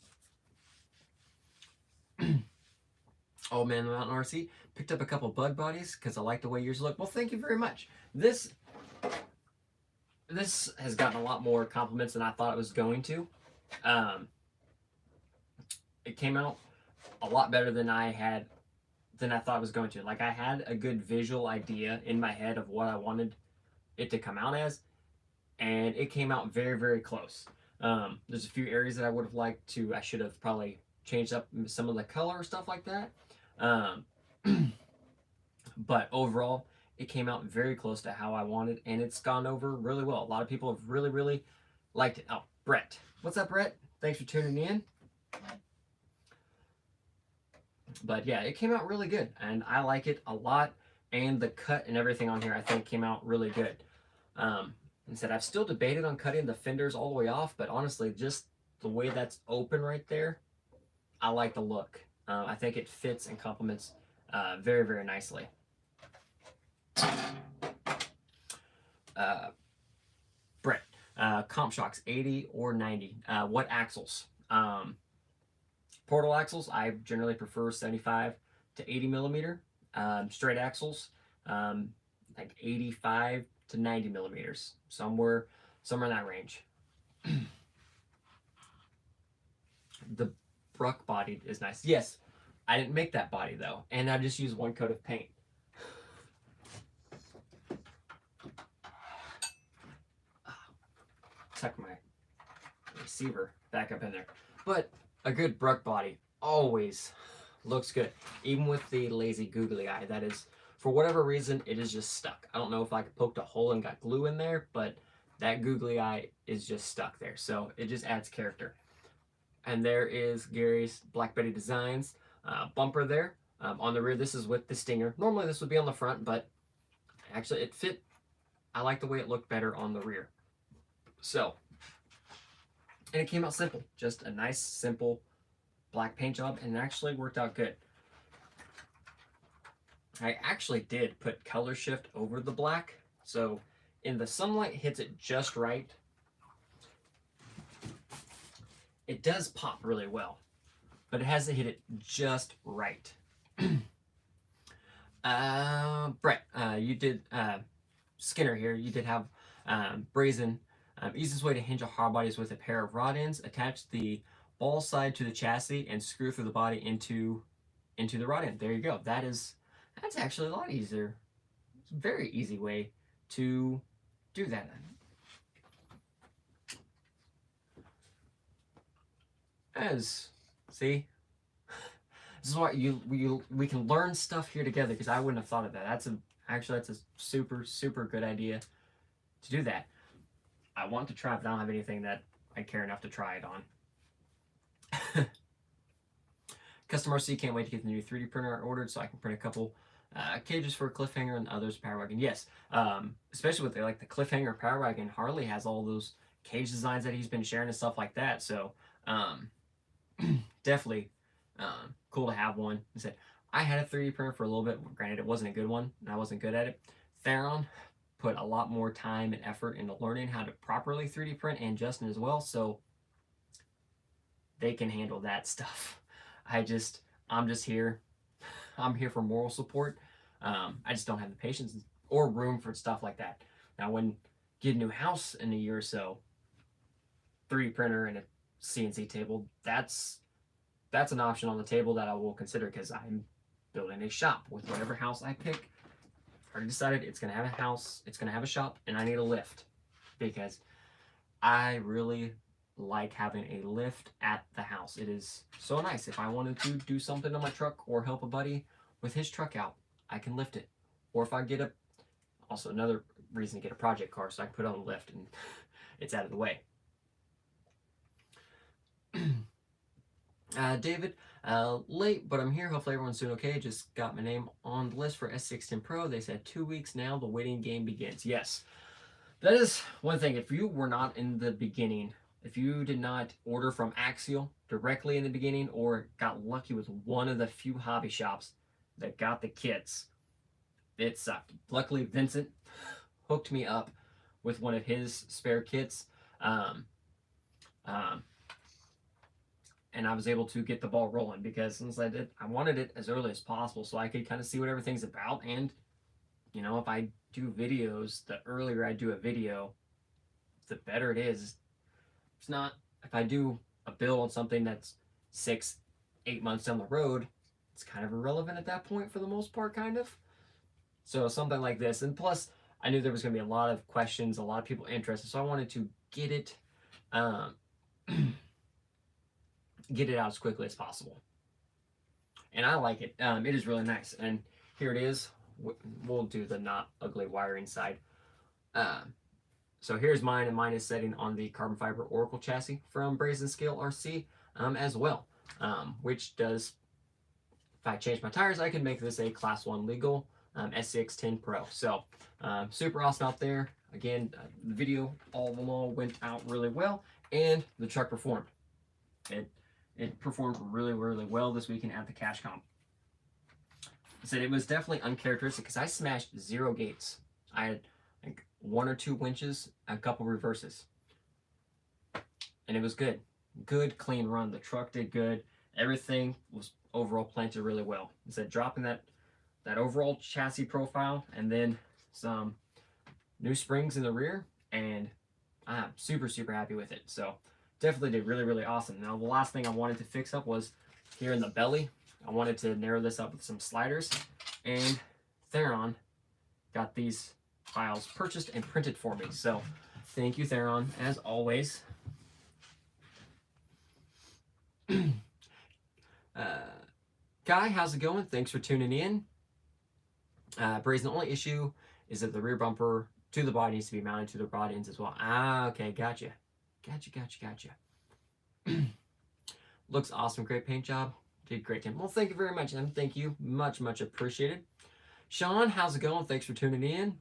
Old Man Mountain RC picked up a couple bug bodies because I like the way yours look. Well, thank you very much. This has gotten a lot more compliments than I thought it was going to. It came out a lot better than I thought it was going to. Like, I had a good visual idea in my head of what I wanted it to come out as, and it came out very, very close. There's a few areas that I would have liked to, I should have probably changed up some of the color or stuff like that. But overall, it came out very close to how I wanted, and it's gone over really well. A lot of people have really, really liked it. Oh, Brett. What's up, Brett? Thanks for tuning in. But yeah, it came out really good, and I like it a lot, and the cut and everything on here I think came out really good. Instead, I've still debated on cutting the fenders all the way off, but honestly, just the way that's open right there, I like the look. I think it fits and complements very, very nicely. Brett, comp shocks, 80 or 90. What axles? Portal axles, I generally prefer 75 to 80 millimeter. Straight axles, like 85 to 90 millimeters, somewhere in that range. The Bruck body is nice. Yes, I didn't make that body though, and I just used one coat of paint. Tuck my receiver back up in there. But a good Bruck body always looks good, even with the lazy googly eye. That is, for whatever reason, it is just stuck. I don't know if I poked a hole and got glue in there, but that googly eye is just stuck there. So it just adds character. And there is Gary's Black Betty Designs bumper there. On the rear, this is with the stinger. Normally this would be on the front, but actually it fit. I like the way it looked better on the rear. So, and it came out simple. Just a nice, simple black paint job, and it actually worked out good. I actually did put color shift over the black, so in the sunlight hits it just right. It does pop really well, but it has to hit it just right. Brett, you did, Skinner here, you did have brazen. Easiest way to hinge a hard body is with a pair of rod ends. Attach the ball side to the chassis and screw through the body into the rod end. There you go. That's actually a lot easier. It's a very easy way to do that. See, this is why we can learn stuff here together, because I wouldn't have thought of that. That's a super good idea to do that. I want to try it, but I don't have anything that I care enough to try it on. Customer RC, can't wait to get the new 3D printer I ordered so I can print a couple cages for a Cliffhanger and others Power Wagon. Yes, especially with like the Cliffhanger Power Wagon, Harley has all those cage designs that he's been sharing and stuff like that. So definitely cool to have one. I said I had a 3D printer for a little bit. Granted, it wasn't a good one, and I wasn't good at it. Theron put a lot more time and effort into learning how to properly 3D print, and Justin as well. So they can handle that stuff. I'm just here. I'm here for moral support. I just don't have the patience or room for stuff like that. Now, when get a new house in a year or so, 3D printer and a CNC table, that's an option on the table that I will consider, because I'm building a shop with whatever house I pick. I've already decided it's going to have a house, it's going to have a shop, and I need a lift, because I really like having a lift at the house. It is so nice. If I wanted to do something on my truck or help a buddy with his truck out, I can lift it. Or if I get also another reason to get a project car, so I can put it on the lift and it's out of the way. David, late, but I'm here. Hopefully everyone's doing okay. Just got my name on the list for S610 Pro. They said 2 weeks now. The waiting game begins. Yes, that is one thing. If you were not in the beginning, if you did not order from Axial directly in the beginning, or got lucky with one of the few hobby shops that got the kits, it sucked. Luckily, Vincent hooked me up with one of his spare kits. And I was able to get the ball rolling, because since I wanted it as early as possible so I could kind of see what everything's about. And, you know, if I do videos, the earlier I do a video, the better it is. It's not, if I do a build on something that's 6-8 months down the road, it's kind of irrelevant at that point for the most part, kind of. So something like this. And plus, I knew there was going to be a lot of questions, a lot of people interested, so I wanted to get it get it out as quickly as possible. And I like it. It is really nice. And here it is. We'll do the not ugly wiring side. So here's mine, and mine is setting on the carbon fiber Oracle chassis from Brazen Scale RC as well, which does, if I change my tires, I can make this a Class 1 legal S610 Pro. So super awesome out there. Again, the video all in all went out really well, and the truck performed. It performed really, really well this weekend at the Cash Comp. I said it was definitely uncharacteristic because I smashed 0 gates. I had like 1 or 2 winches, a couple reverses. And it was good. Good, clean run. The truck did good. Everything was overall planted really well. I said dropping that overall chassis profile, and then some new springs in the rear, and I'm super, super happy with it. So definitely did really, really awesome. Now, the last thing I wanted to fix up was here in the belly. I wanted to narrow this up with some sliders, and Theron got these files purchased and printed for me. So thank you, Theron, as always. Guy, how's it going? Thanks for tuning in. Brazen, the only issue is that the rear bumper to the body needs to be mounted to the rod ends as well. Ah, okay, gotcha. Gotcha. Looks awesome. Great paint job. Did great, Tim. Well, thank you very much, and thank you. Much, much appreciated. Sean, how's it going? Thanks for tuning in.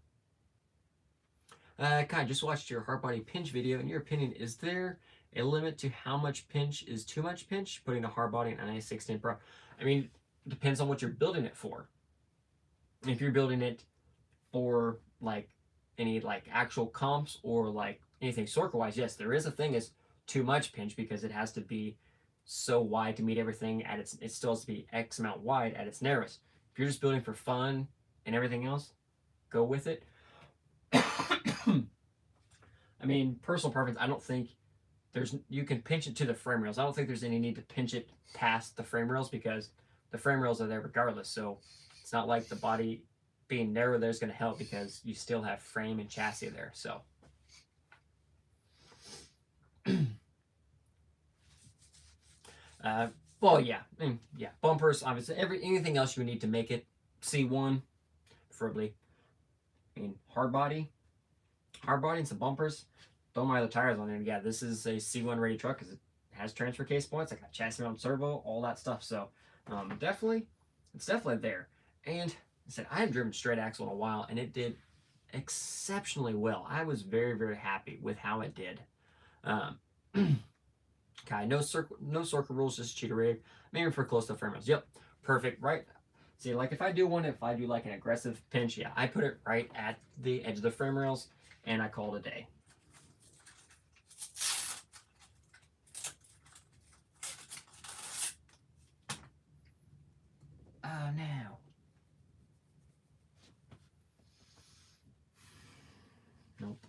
Kai, just watched your hard body pinch video. In your opinion, is there a limit to how much pinch is too much pinch? Putting a hard body in an S610 Pro. I mean, it depends on what you're building it for. If you're building it for like any like actual comps or like anything circle wise, yes, there is a thing as too much pinch, because it has to be so wide to meet everything at it still has to be X amount wide at its narrowest. If you're just building for fun and everything else, go with it. I mean, personal preference, I don't think you can pinch it to the frame rails. I don't think there's any need to pinch it past the frame rails, because the frame rails are there regardless. So it's not like the body being narrow there is going to help, because you still have frame and chassis there. So well, yeah, bumpers, obviously, anything else you would need to make it C1, preferably. I mean, hard body and some bumpers. Throw my other tires on there. Yeah, this is a C1 ready truck because it has transfer case points. I got chassis mount servo, all that stuff. So Definitely, it's definitely there. And I said I haven't driven straight axle in a while, and it did exceptionally well. I was very, very happy with how it did. Um, okay, no circle rules, just cheater rig. Maybe for close to frame rails. Yep, perfect. Right. See, like if I do like an aggressive pinch, yeah, I put it right at the edge of the frame rails, and I call it a day. Oh, now. Nope.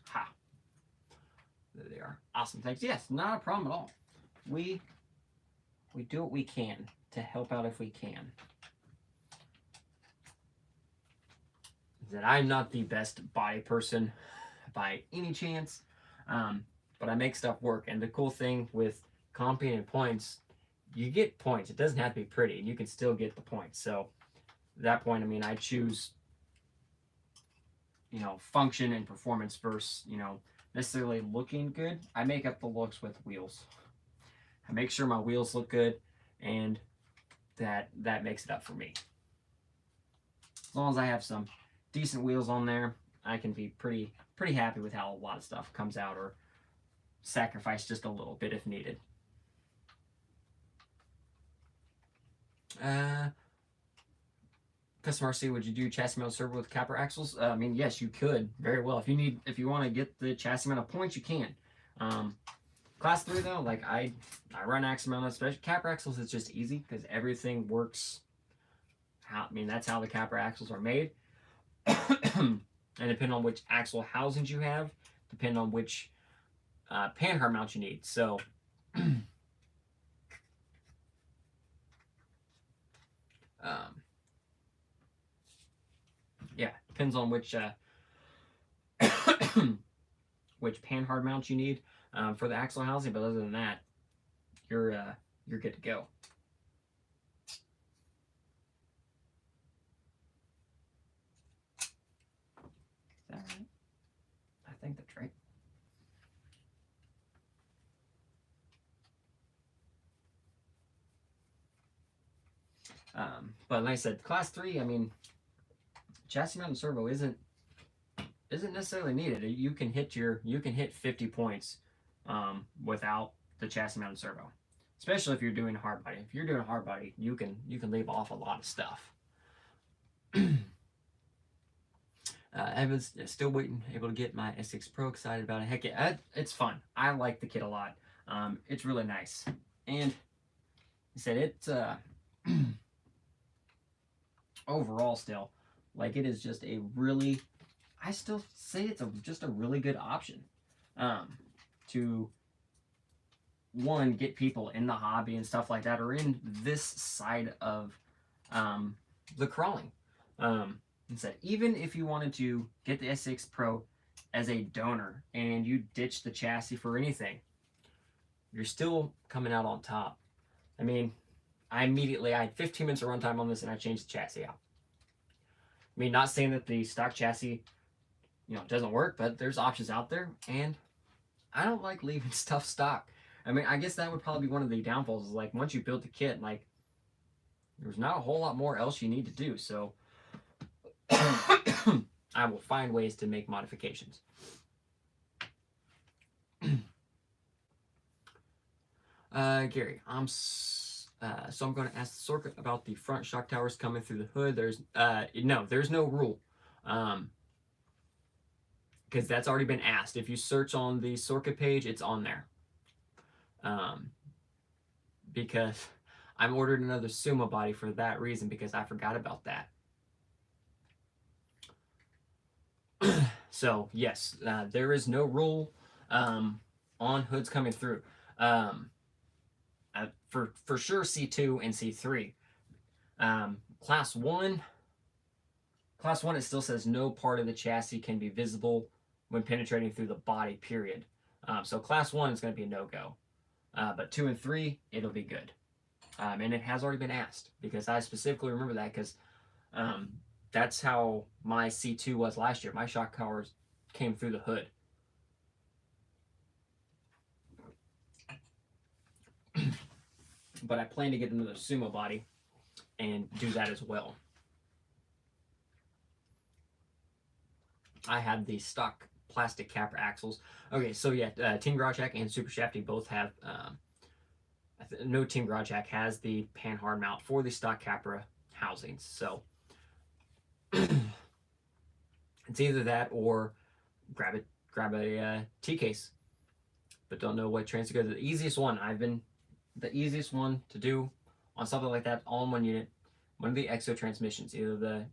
Ha. There they are. Awesome. Thanks. Yes, not a problem at all. We do what we can to help out if we can. That I'm not the best body person by any chance, but I make stuff work. And the cool thing with comping and points, you get points. It doesn't have to be pretty, and you can still get the points. So at that point, I mean, I choose, function and performance versus, necessarily looking good. I make up the looks with wheels. I make sure my wheels look good, and that makes it up for me. As long as I have some decent wheels on there, I can be pretty happy with how a lot of stuff comes out, or sacrifice just a little bit if needed. Customer RC, would you do chassis mount servo with capper axles? I mean, yes, you could very well. If you want to get the chassis mount of points, you can. Class 3 though, like I run axle mount, especially capper axles. It's just easy because everything works. That's how the capper axles are made. And depending on which axle housings you have, depending on which panhard mount you need. So yeah, depends on which which panhard mount you need for the axle housing. But other than that, you're good to go. Is that right? I think that's right. But like I said, class 3, I mean, chassis mount servo isn't necessarily needed. You can hit 50 points without the chassis mounted servo, especially if you're doing a hard body. If you're doing a hard body, you can leave off a lot of stuff. Evan's still waiting, able to get my S6 Pro. Excited about it. Heck yeah, it's fun. I like the kit a lot. It's really nice, and I said it's overall still, like, it is just a really, I still say it's just a really good option to, one, get people in the hobby and stuff like that, or in this side of the crawling. Instead, even if you wanted to get the S6 Pro as a donor and you ditch the chassis for anything, you're still coming out on top. I mean, I had 15 minutes of runtime on this, and I changed the chassis out. I mean, not saying that the stock chassis, doesn't work, but there's options out there, and I don't like leaving stuff stock. I mean, I guess that would probably be one of the downfalls, is like, once you build the kit, like, there's not a whole lot more else you need to do, so I will find ways to make modifications. Gary, so I'm going to ask the circuit about the front shock towers coming through the hood. There's no rule, because that's already been asked. If you search on the circuit page, it's on there. Because I'm ordered another Suma body for that reason, because I forgot about that. So yes, there is no rule on hoods coming through. For sure, C2 and C3. Class 1, it still says no part of the chassis can be visible when penetrating through the body, period. So class 1 is going to be a no-go. But 2 and 3, it'll be good. And it has already been asked, because I specifically remember that, because that's how my C2 was last year. My shock towers came through the hood. but I plan to get another sumo body and do that as well. I have the stock plastic capper axles. Okay, so yeah, Team Garage and Super Shafty both have. No Team Garage has the pan hard mount for the stock Capra housings. So it's either that or grab a T case. But don't know what trains to go to. The easiest one to do on something like that, all in one unit, one of the EXO transmissions, either the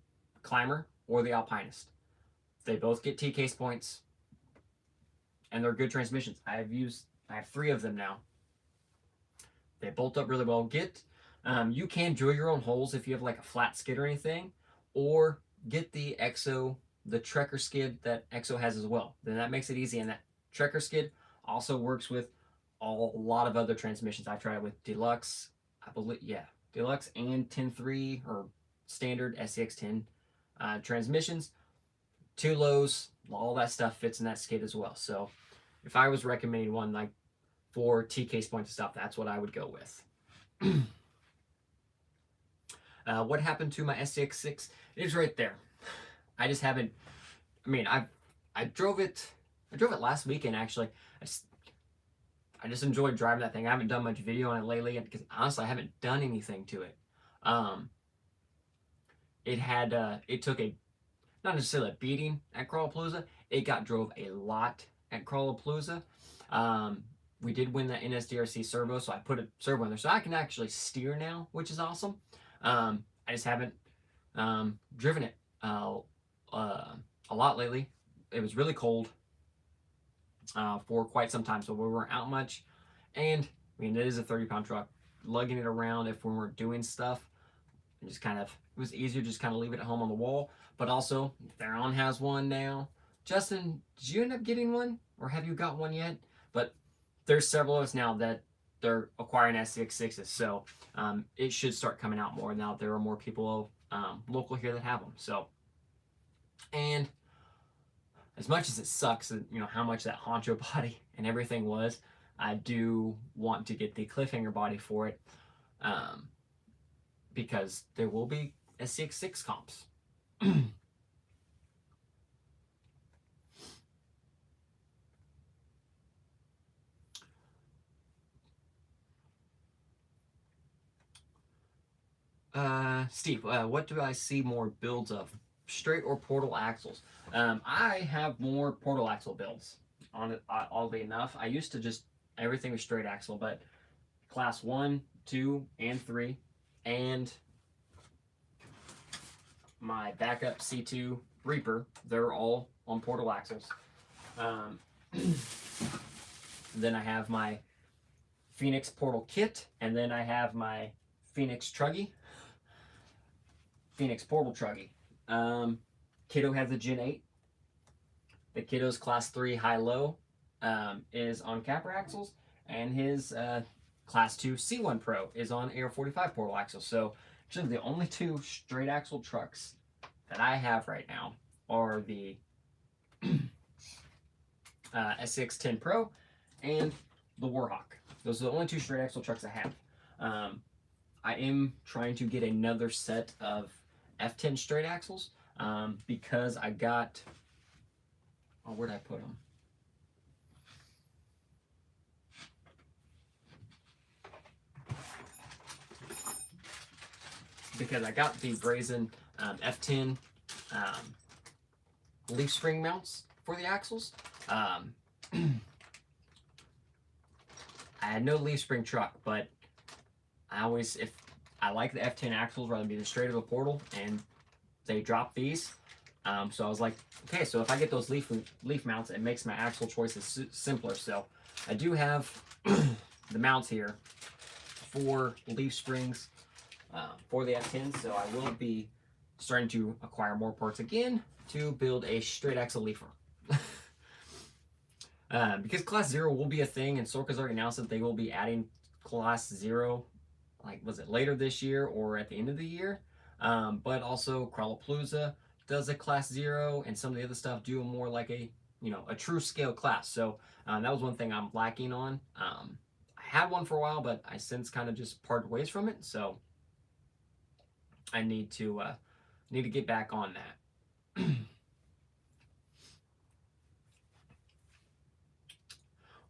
Climber or the Alpinist. They both get T case points, and they're good transmissions. I have 3 of them now. They bolt up really well. You can drill your own holes if you have like a flat skid or anything, or get the EXO, the Trekker skid that EXO has as well. Then that makes it easy, and that Trekker skid also works with a lot of other transmissions. I've tried it with Deluxe, I believe, yeah, Deluxe and 10.3 or standard SCX10 transmissions. 2 lows, all that stuff fits in that skid as well. So if I was recommending one like for T case points and stuff, that's what I would go with. What happened to my SCX6? It is right there. I just haven't. I mean, I drove it. I drove it last weekend actually. I just enjoyed driving that thing. I haven't done much video on it lately because honestly I haven't done anything to it. It took a, not necessarily a beating at Crawlapalooza. It got drove a lot at Crawlapalooza. We did win that NSDRC servo, so I put a servo in there, so I can actually steer now, which is awesome. I just haven't driven it a lot lately. It was really cold for quite some time, so we weren't out much. And I mean, it is a 30-pound truck. Lugging it around if we weren't doing stuff, and just kind of, it was easier just kind of leave it at home on the wall. But also, Theron has one now. Justin, did you end up getting one, or have you got one yet? But there's several of us now that they're acquiring SCX6s, so it should start coming out more now. There are more people local here that have them. So, and as much as it sucks, you know, how much that honcho body and everything was, I do want to get the cliffhanger body for it, because there will be SCX6 comps. Steve, what do I see more builds of? Straight or portal axles? I have more portal axle builds on it, oddly enough. I used to just, everything was straight axle, but class 1, 2, and 3, and my backup C2 Reaper, they're all on portal axles. Then I have my Phoenix portal kit, and then I have my Phoenix Truggy. Phoenix portal Truggy. Kiddo has a Gen 8. The Kiddo's class 3 high-low is on capper axles, and his class 2 C1 Pro is on Air 45 portal axles. So actually the only 2 straight axle trucks that I have right now are the SCX10 Pro and the Warhawk. Those are the only 2 straight axle trucks I have. I am trying to get another set of F10 straight axles because I got, oh, where'd I put them? Because I got the Brazen F10 leaf spring mounts for the axles. I had no leaf spring truck, but if I like the F10 axles rather than be the straight of a portal, and they drop these. So I was like, okay, so if I get those leaf mounts, it makes my axle choices simpler. So I do have the mounts here for leaf springs for the F10. So I will be starting to acquire more parts again to build a straight axle leafer. Because class 0 will be a thing, and Sorka's already announced that they will be adding class 0, like, was it later this year or at the end of the year? But also Crawlapalooza does a class 0, and some of the other stuff do more like a, you know, a true scale class. So that was one thing I'm lacking on. I had one for a while, but I since kind of just parted ways from it. So I need to get back on that.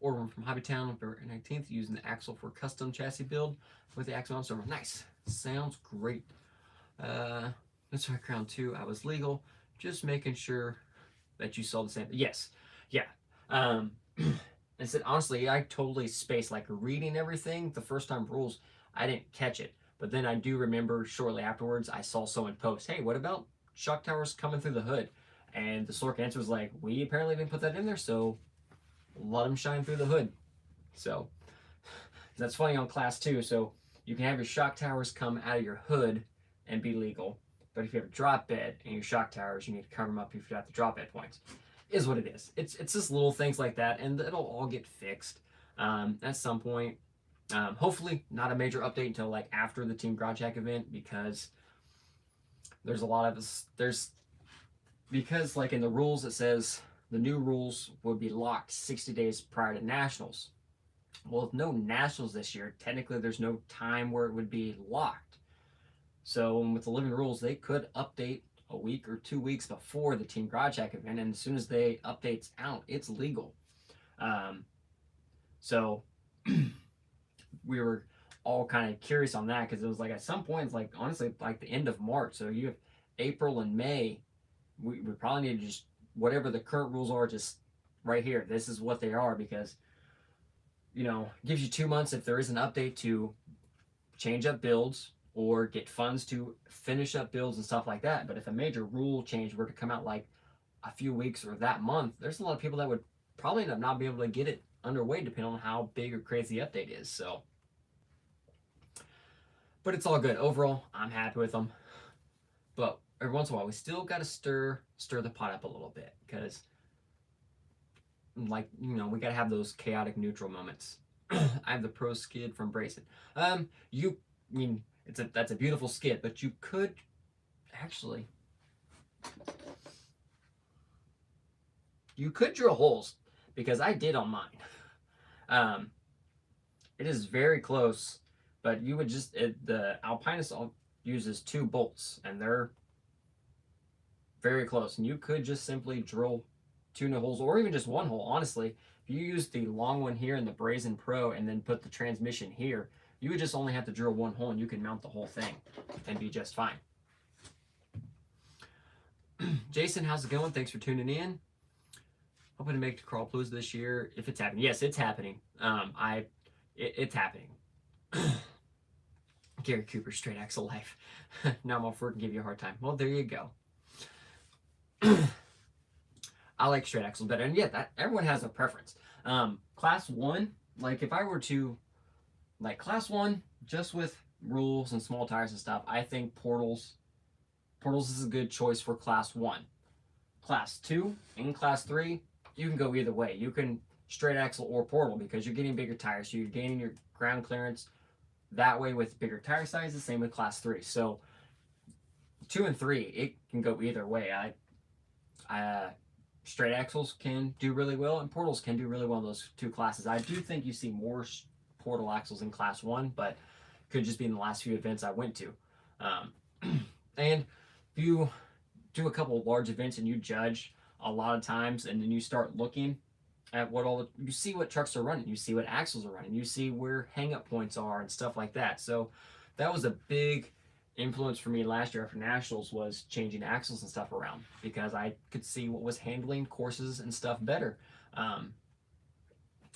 Order one from Hobbytown on February 19th using the axle for custom chassis build with the axle on server. Nice. Sounds great. That's my Crown 2. I was legal. Just making sure that you saw the same. Yes. Yeah. I said, honestly, I totally spaced, like, reading everything the first time rules. I didn't catch it. But then I do remember shortly afterwards, I saw someone post, hey, what about shock towers coming through the hood? And the Sork answer was like, we apparently didn't put that in there, so let them shine through the hood. So that's funny on Class 2. So you can have your shock towers come out of your hood and be legal. But if you have a drop bed and your shock towers, you need to cover them up if you forgot the drop bed points. Is what it is. It's just little things like that, and it'll all get fixed at some point. Hopefully not a major update until like after the Team Garage Hack event, because there's a lot of us. Because like in the rules it says the new rules would be locked 60 days prior to Nationals. Well, with no Nationals this year, technically there's no time where it would be locked. So with the living rules, they could update a week or 2 weeks before the Team Garage Hack event, and as soon as they updates out, it's legal. So we were all kind of curious on that, because it was like at some point, it's like honestly like the end of March. So you have April and May. We probably need to just, whatever the current rules are, just right here. This is what they are, because you know, it gives you 2 months if there is an update to change up builds or get funds to finish up builds and stuff like that. But if a major rule change were to come out like a few weeks or that month, there's a lot of people that would probably end up not be able to get it underway, depending on how big or crazy the update is. So, but it's all good. Overall, I'm happy with them. But every once in a while, we still got to stir the pot up a little bit, because, like, you know, we got to have those chaotic neutral moments. I have the Pro skid from Brayson. That's a beautiful skid, but you could actually, you could drill holes, because I did on mine. It is very close, but you would just, the Alpinus uses 2 bolts, and they're very close, and you could just simply drill 2 new holes, or even just 1 hole. Honestly, if you use the long one here in the Brazen Pro and then put the transmission here, you would just only have to drill 1 hole, and you can mount the whole thing and be just fine. Jason, how's it going? Thanks for tuning in. Hoping to make it to Crawl Blues this year, if it's happening. Yes, it's happening. It's happening. Gary Cooper, straight axle life. Now I'm off work and give you a hard time. Well, there you go. I like straight axle better, and yeah, that everyone has a preference. Class 1, like if I were to, like Class 1, just with rules and small tires and stuff, I think Portals is a good choice for Class 1. Class 2 and Class 3, you can go either way. You can straight axle or Portal, because you're getting bigger tires, so you're gaining your ground clearance that way with bigger tire sizes. Same with Class 3. So 2 and 3, it can go either way. Straight axles can do really well, and Portals can do really well in those 2 classes. I do think you see more Portal axles in Class 1, but could just be in the last few events I went to. And if you do a couple of large events and you judge a lot of times, and then you start looking at you see what trucks are running, you see what axles are running, you see where hang-up points are and stuff like that. So that was a big influence for me last year after Nationals, was changing axles and stuff around, because I could see what was handling courses and stuff better.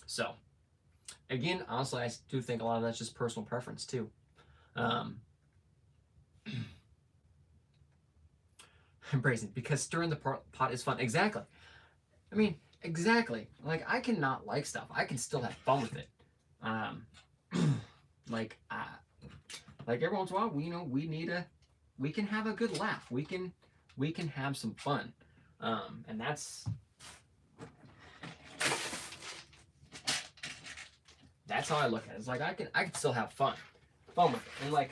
So again, honestly, I do think a lot of that's just personal preference too. Brazen, because stirring the pot is fun. Exactly. I mean, exactly. Like, I cannot like stuff. I can still have fun with it. Like every once in a while, we can have a good laugh. We can have some fun. And that's how I look at it. It's like I can still have fun with it. And like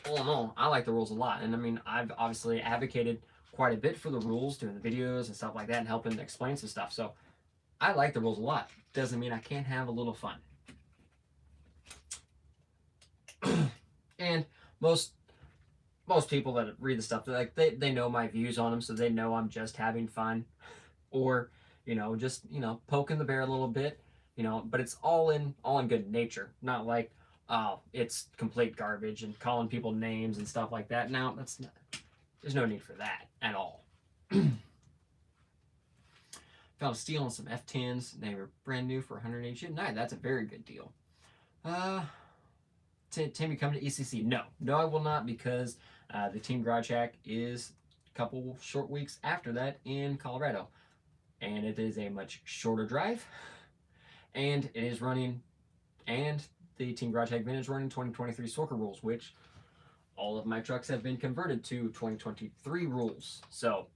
all in all, I like the rules a lot. And I mean, I've obviously advocated quite a bit for the rules, doing the videos and stuff like that, and helping explain some stuff. So I like the rules a lot. Doesn't mean I can't have a little fun. And most people that read the stuff, they know my views on them, so they know I'm just having fun, or just poking the bear a little bit, but it's all in good nature, not like, oh, it's complete garbage and calling people names and stuff like that. Now that's not, there's no need for that at all. Found a steal on some F10s. They were brand new for 180. Nice, that's a very good deal. Tim, you come to ECC? No, I will not, because the Team Garage Hack is a couple short weeks after that in Colorado, and it is a much shorter drive, and it is running, and the Team Garage Hack Vintage running 2023 Sorker rules, which all of my trucks have been converted to 2023 rules. So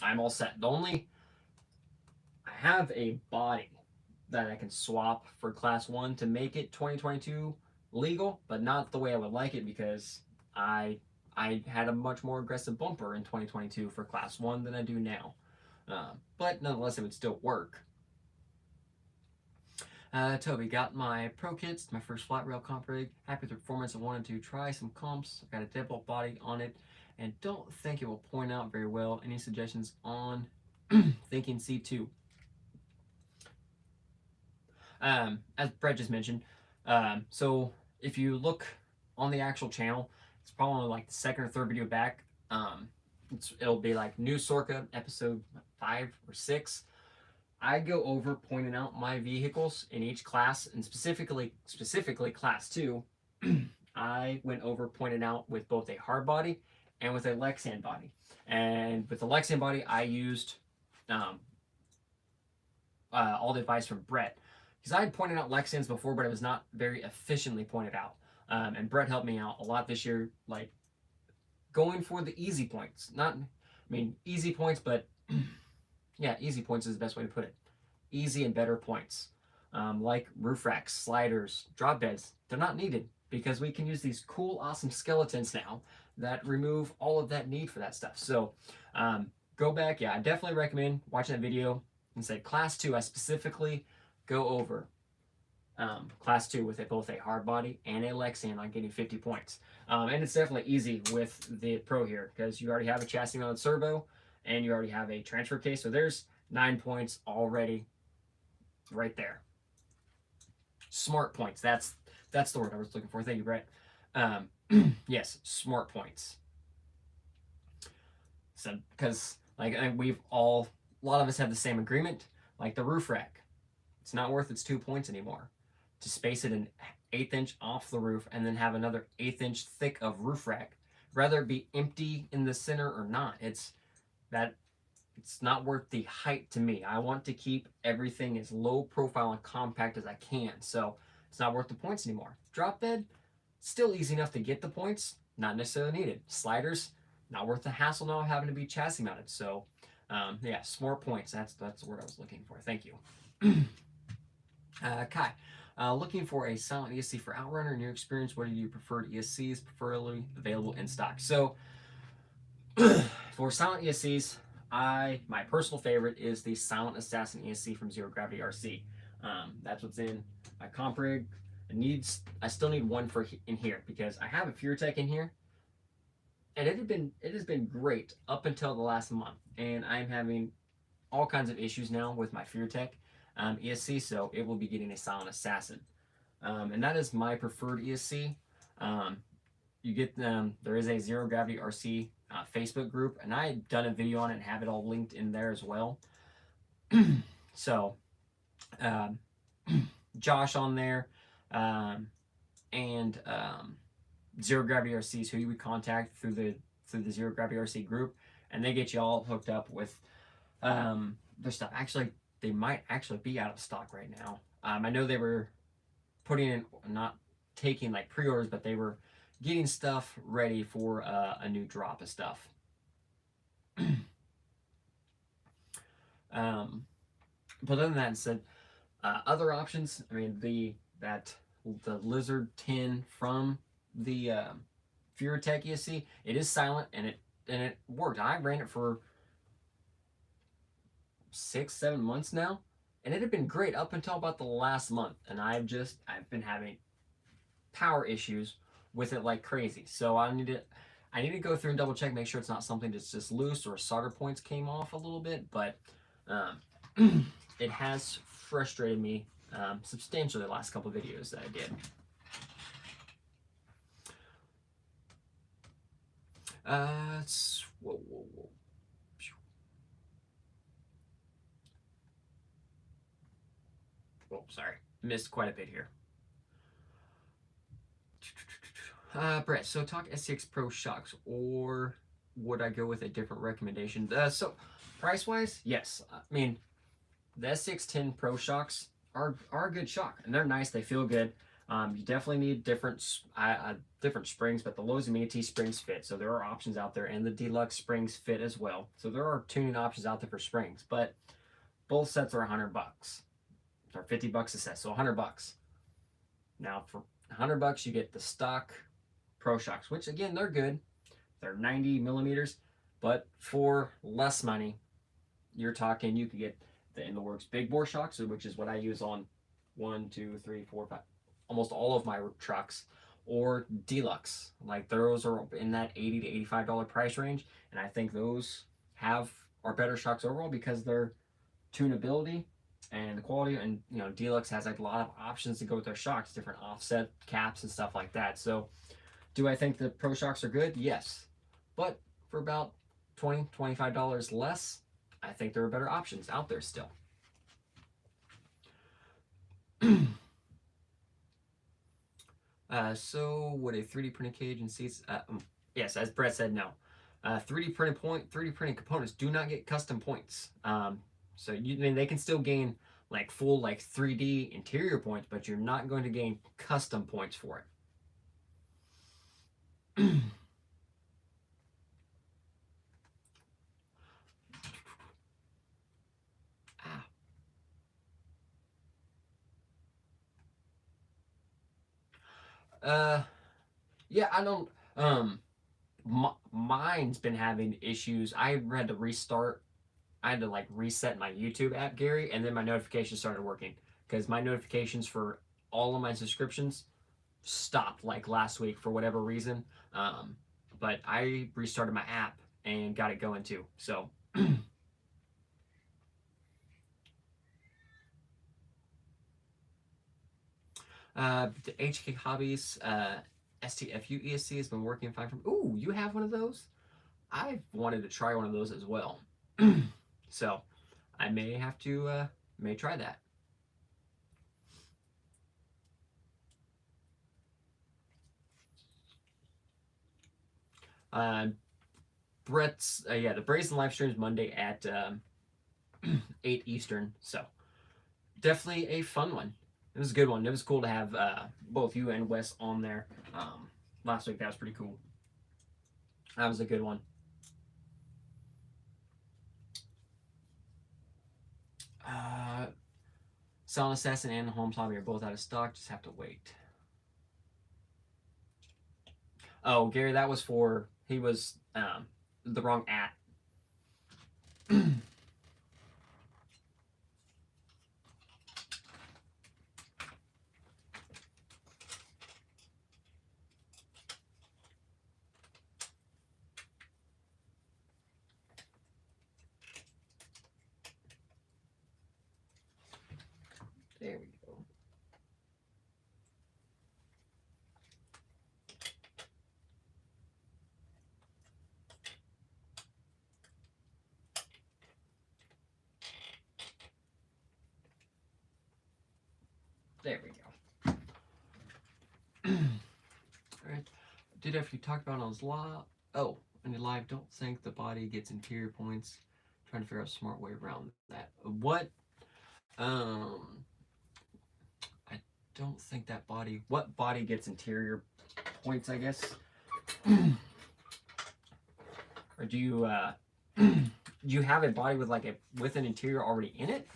I'm all set. I have a body that I can swap for Class 1 to make it 2022 legal, but not the way I would like it, because I had a much more aggressive bumper in 2022 for Class 1 than I do now. But nonetheless, it would still work. Toby, got my Pro Kits, my first flat rail comp rig. Happy with the performance. I wanted to try some comps. I've got a deadbolt body on it, and don't think it will point out very well. Any suggestions on thinking C2? As Brett just mentioned, so if you look on the actual channel, it's probably like the second or third video back. It'll be like New Sorka episode 5 or 6. I go over pointing out my vehicles in each class, and specifically Class 2. I went over pointing out with both a hard body and with a Lexan body. And with the Lexan body, I used all the advice from Brett, because I had pointed out Lexans before, but it was not very efficiently pointed out. And Brett helped me out a lot this year, like going for the easy points. Easy points, but yeah, easy points is the best way to put it. Easy and better points. Like roof racks, sliders, drop beds. They're not needed, because we can use these cool, awesome skeletons now that remove all of that need for that stuff. So go back. Yeah, I definitely recommend watching that video. And say Class 2, I specifically go over Class 2 with both a hard body and a Lexan on getting 50 points. And it's definitely easy with the Pro here, because you already have a chassis mounted servo and you already have a transfer case. So there's 9 points already right there. Smart points. That's the word I was looking for. Thank you, Brett. Yes, smart points. So, because a lot of us have the same agreement, like the roof rack. It's not worth its 2 points anymore to space it an 1/8 inch off the roof and then have another 1/8 inch thick of roof rack. Rather it be empty in the center or not. It's not worth the height to me. I want to keep everything as low profile and compact as I can. So it's not worth the points anymore. Drop bed, still easy enough to get the points, not necessarily needed. Sliders, not worth the hassle now of having to be chassis mounted. So yeah, smart points. That's the word I was looking for. Thank you. Kai, looking for a silent ESC for Outrunner. In your experience, what are your preferred ESCs, preferably available in stock? So for silent ESCs, my personal favorite is the Silent Assassin ESC from Zero Gravity RC. That's what's in my comp rig. I still need one for in here, because I have a FureTech in here, and it has been great up until the last month, and I'm having all kinds of issues now with my FureTech ESC, so it will be getting a Silent Assassin, and that is my preferred ESC. You get there is a Zero Gravity RC Facebook group, and I had done a video on it and have it all linked in there as well. So Josh on there, and Zero Gravity RC is who you would contact through the Zero Gravity RC group, and they get you all hooked up with their stuff. Actually, they might actually be out of stock right now. I know they were putting in, not taking like pre-orders, but they were getting stuff ready for a new drop of stuff. But other than that, said other options. I mean, the Lizard 10 from the FureTech ESC, it is silent, and it worked. I ran it for 6-7 months now, and it had been great up until about the last month, and I've been having power issues with it like crazy. So I need to go through and double check, make sure it's not something that's just loose or solder points came off a little bit, but it has frustrated me substantially the last couple of videos that I did. Whoa, whoa, whoa. Oh, sorry. Missed quite a bit here. Brett, so talk SCX Pro shocks, or would I go with a different recommendation? So price-wise, yes. I mean, the SCX10 Pro shocks are a good shock, and they're nice. They feel good. You definitely need different springs, but the Lowe's and T springs fit. So there are options out there, and the Deluxe springs fit as well. So there are tuning options out there for springs, but both sets are $100, or $50 a set, so $100. Now for $100, you get the stock Pro shocks, which again they're good. They're 90 millimeters, but for less money, you're talking you could get the In the Works big bore shocks, which is what I use on 1, 2, 3, 4, 5, almost all of my trucks, or Deluxe. Like those are in that $80 to $85 price range, and I think those are better shocks overall because their tunability and the quality, and you know, Deluxe has like a lot of options to go with their shocks, different offset caps and stuff like that. So do I think the Pro shocks are good? Yes, but for about $20, $25 less, I think there are better options out there still. So would a 3D printed cage and seats? Yes, as Brett said, no. 3D printed components do not get custom points. So they can still gain like full 3D interior points, but you're not going to gain custom points for it. Yeah, I don't. Mine's been having issues. I had to restart. I had to reset my YouTube app, Gary, and then my notifications started working because my notifications for all of my subscriptions stopped last week for whatever reason. But I restarted my app and got it going too. So. The HK Hobbies STFU ESC has been working fine for me. Ooh, you have one of those? I've wanted to try one of those as well. So I may have to try that. Brett's the Brazen live stream is Monday at 8 Eastern. So definitely a fun one. It was a good one. It was cool to have both you and Wes on there last week. That was pretty cool. That was a good one. Silent Assassin and Holmes Hobby are both out of stock. Just have to wait. Oh, Gary, that was for, he was the wrong at. There we go. There we go. All right. If you talked about on his live, on your live, don't think the body gets interior points. Trying to figure out a smart way around that. What? I don't think that body. What body gets interior points? I guess. Or do you do you have a body with with an interior already in it?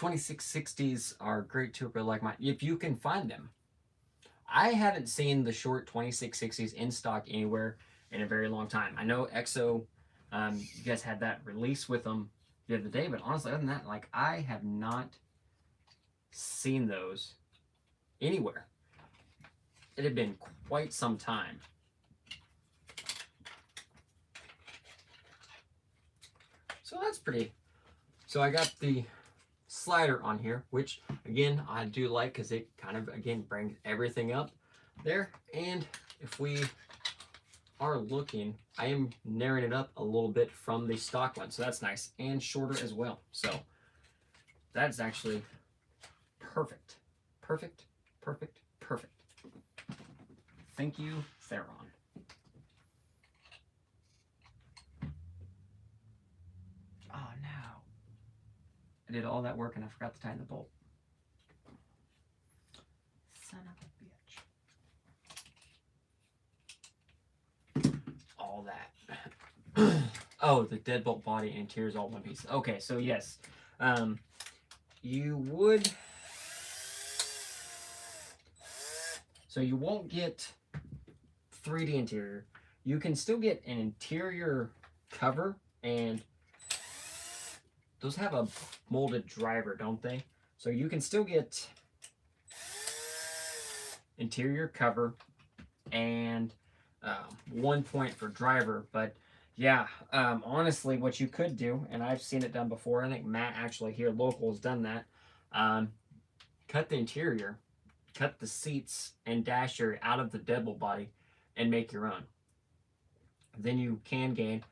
2660s are great too, but like if you can find them. I haven't seen the short 2660s in stock anywhere in a very long time. I know EXO, you guys had that release with them the other day, but honestly, other than that, like I have not seen those anywhere. It had been quite some time. So that's pretty. So I got the slider on here, which again I do like because it kind of again brings everything up there. And if we are looking, I am narrowing it up a little bit from the stock one, so that's nice, and shorter as well. So that's actually perfect. Perfect, perfect, perfect. Thank you, Theron. Oh no. I did all that work and I forgot to tighten the bolt. Son of a bitch. All that. Oh, the deadbolt body and interior is all one piece. Okay, so yes. You would... So you won't get 3D interior. You can still get an interior cover, and those have a molded driver, don't they? So you can still get interior cover and 1 point for driver. But yeah, honestly, what you could do, and I've seen it done before, I think Matt actually here local has done that, cut the interior, cut the seats and dash area out of the deadbolt body and make your own. Then you can gain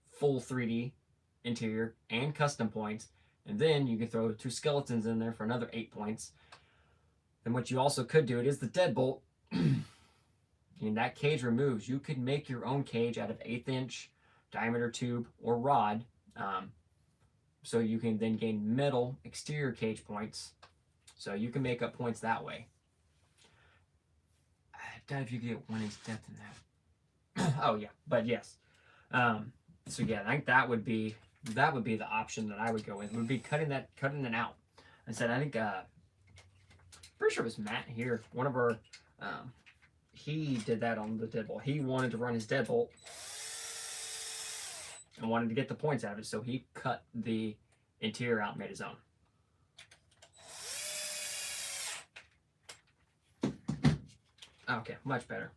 full 3D interior and custom points, and then you can throw 2 skeletons in there for another 8 points. And what you also could do, it is the deadbolt, and that cage removes. You could make your own cage out of 1/8 inch diameter tube or rod, so you can then gain metal exterior cage points, so you can make up points that way. I doubt if you could get 1 inch depth in that. Oh yeah, but yes. So yeah, I think that would be the option that I would go with. Would be cutting it out. I said I think pretty sure it was Matt here. One of our he did that on the deadbolt. He wanted to run his deadbolt and wanted to get the points out of it, so he cut the interior out and made his own. Okay, much better.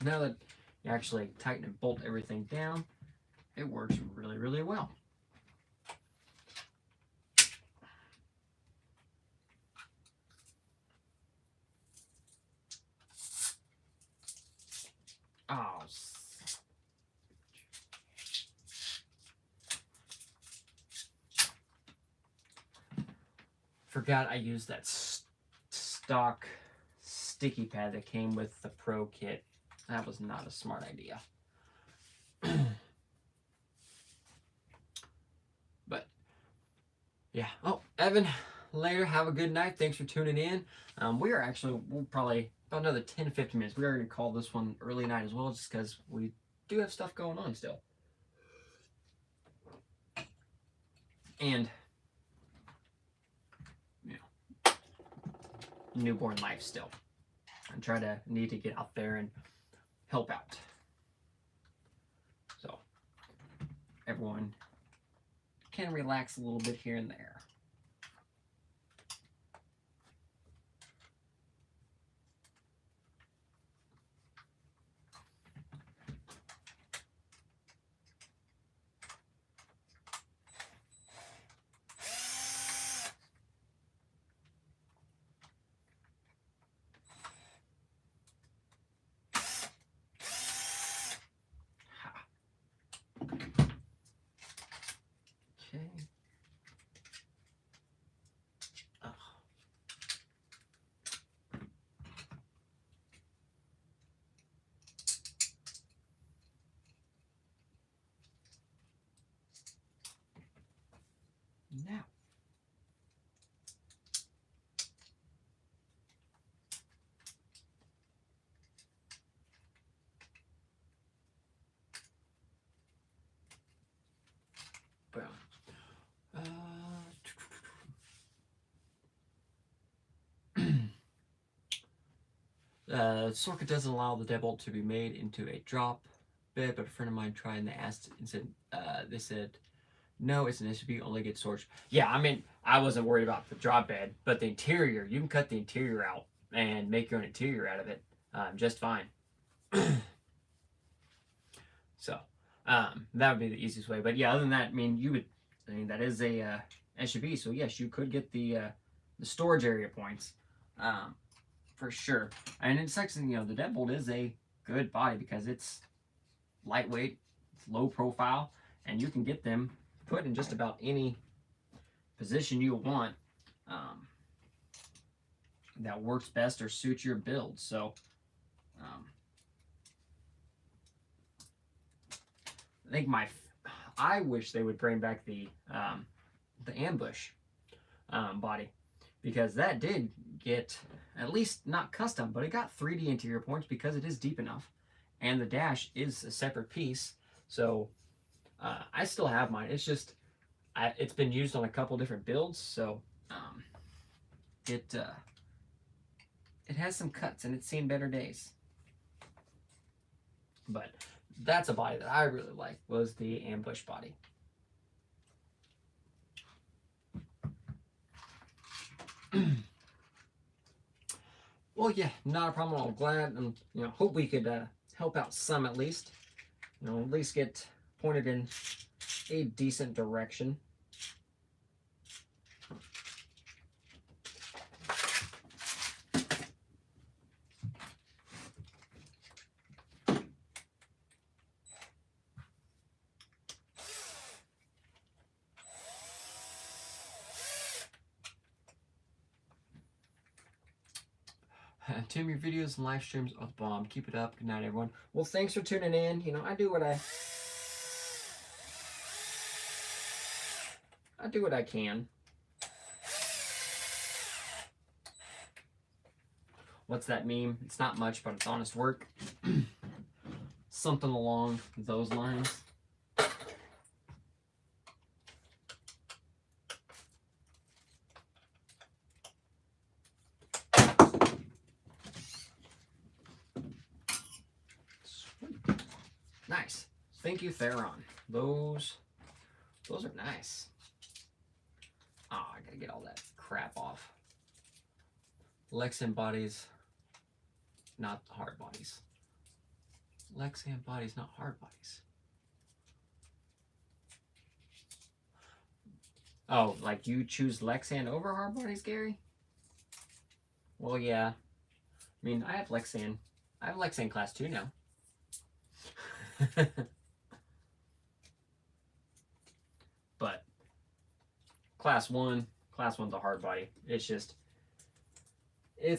Now that you actually tighten and bolt everything down, it works really, really well. Oh, forgot I used that stock sticky pad that came with the Pro kit. That was not a smart idea. But yeah. Oh, Evan, later. Have a good night. Thanks for tuning in. We'll probably about another 10-15 minutes. We are going to call this one early night as well, just because we do have stuff going on still. And you know, newborn life still. I need to get out there and help out. So everyone can relax a little bit here and there. Okay. Circuit doesn't allow the deadbolt to be made into a drop bed, but a friend of mine tried and they asked and said, they said, no, it's an SUV, only gets storage. Yeah, I mean, I wasn't worried about the drop bed, but the interior, you can cut the interior out and make your own interior out of it just fine. So, that would be the easiest way. But yeah, other than that, I mean, that is a SUV, so yes, you could get the storage area points. For sure. And it's actually, the deadbolt is a good body because it's lightweight, it's low profile, and you can get them put in just about any position you want that works best or suits your build. So I think I wish they would bring back the ambush body, because that did get, at least not custom, but it got 3D interior points because it is deep enough, and the dash is a separate piece. So I still have mine. It's just it's been used on a couple different builds, so it has some cuts and it's seen better days. But that's a body that I really liked, was the ambush body. Well, yeah, not a problem. I'm glad, and hope we could help out some at least. At least get pointed in a decent direction. Tim, your videos and live streams are the bomb. Keep it up. Good night, everyone. Well, thanks for tuning in. I do what I can. What's that meme? It's not much, but it's honest work. Something along those lines. Nice. Thank you, Theron. Those are nice. Oh, I gotta get all that crap off. Lexan bodies, not hard bodies. Lexan bodies, not hard bodies. Oh, like you choose Lexan over hard bodies, Gary? Well, yeah. I mean, I have Lexan. I have Lexan class 2 now. But class 1's a hard body. It's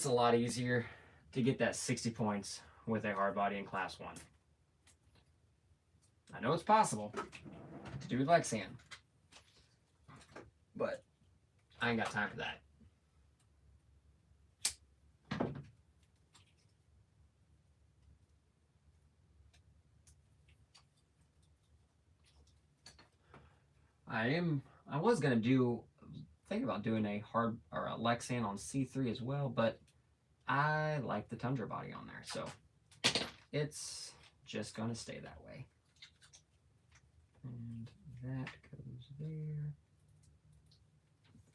a lot easier to get that 60 points with a hard body in class 1. I know it's possible to do Lexan, but I ain't got time for that. I was gonna think about doing a hard or a Lexan on C3 as well, but I like the Tundra body on there, so it's just gonna stay that way. And that goes there.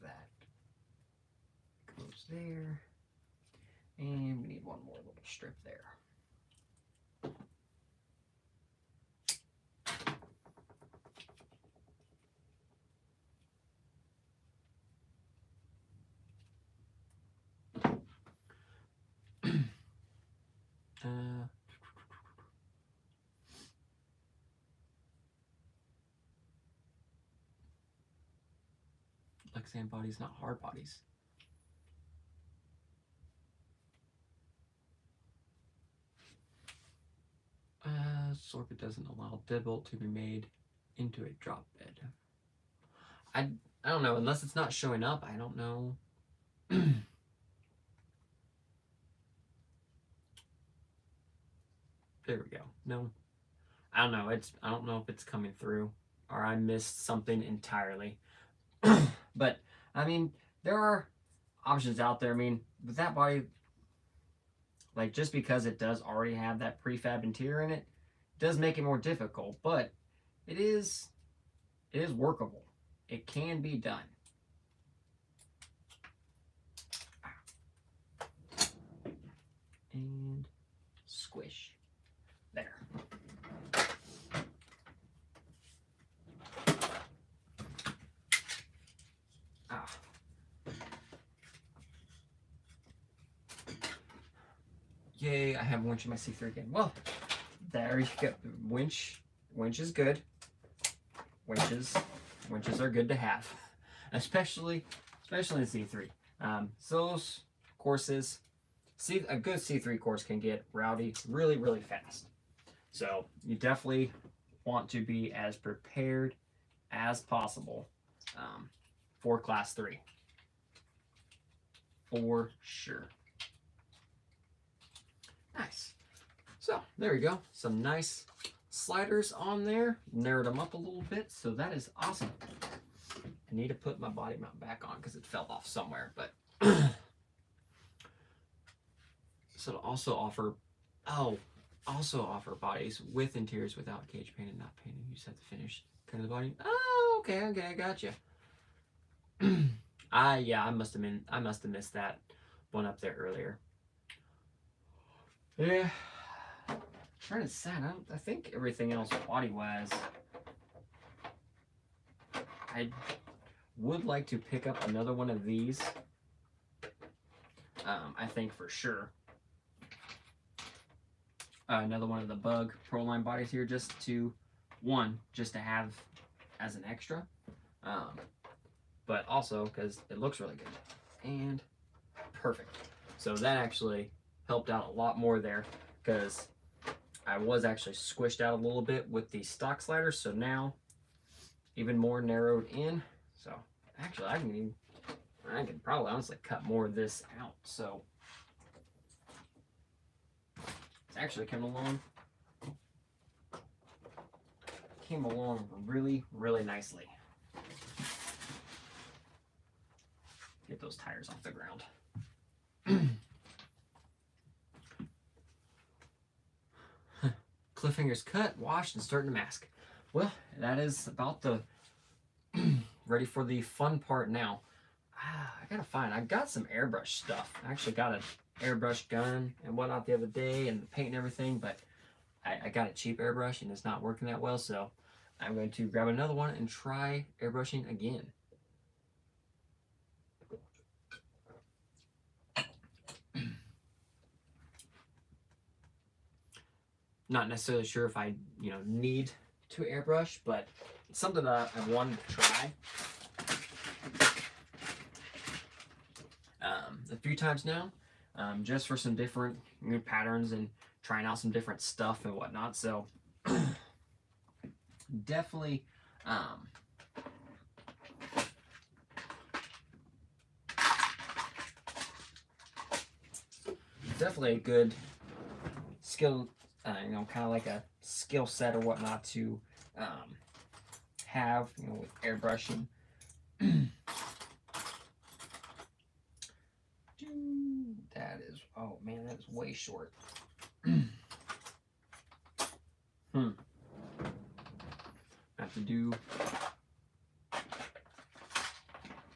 That goes there. And we need one more little strip there. Lexan bodies, not hard bodies. Circuit doesn't allow deadbolt to be made into a drop bed. I don't know, unless it's not showing up, I don't know. There we go. No, I don't know. I don't know if it's coming through or I missed something entirely. But I mean, there are options out there. I mean, with that body, like just because it does already have that prefab interior in it, does make it more difficult, but it is workable. It can be done. And squish. There. Ah. Yay, I have winch in my C3 again. Well, there you go. Winch is good. Winches are good to have, especially in C3. So those courses, a good C3 course can get rowdy really, really fast. So you definitely want to be as prepared as possible for Class 3. For sure. Nice. So there we go. Some nice sliders on there. Narrowed them up a little bit, so that is awesome. I need to put my body mount back on because it fell off somewhere, but so it'll also offer bodies with interiors without cage paint and not painting. You just have to finish kind of the body. Oh, okay, I gotcha. Yeah, I must have missed that one up there earlier. Yeah. Trying to decide. I think everything else body wise. I would like to pick up another one of these. I think for sure. Another one of the Bug Pro Line bodies here, just to have as an extra. But also because it looks really good. And perfect. So that actually helped out a lot more there, because I was actually squished out a little bit with the stock sliders, so now even more narrowed in. So actually I can probably honestly cut more of this out. So it's actually came along really, really nicely. Get those tires off the ground. Cliffhanger's cut, washed, and starting to mask. Well, that is about the ready for the fun part now. I got some airbrush stuff. I actually got an airbrush gun and whatnot the other day, and the paint and everything, but I got a cheap airbrush and it's not working that well, so I'm going to grab another one and try airbrushing again. Not necessarily sure if I, need to airbrush, but it's something that I've wanted to try a few times now, just for some different patterns and trying out some different stuff and whatnot. So definitely, definitely a good skill. Kind of like a skill set or whatnot to have, with airbrushing. That is, oh man, that is way short. I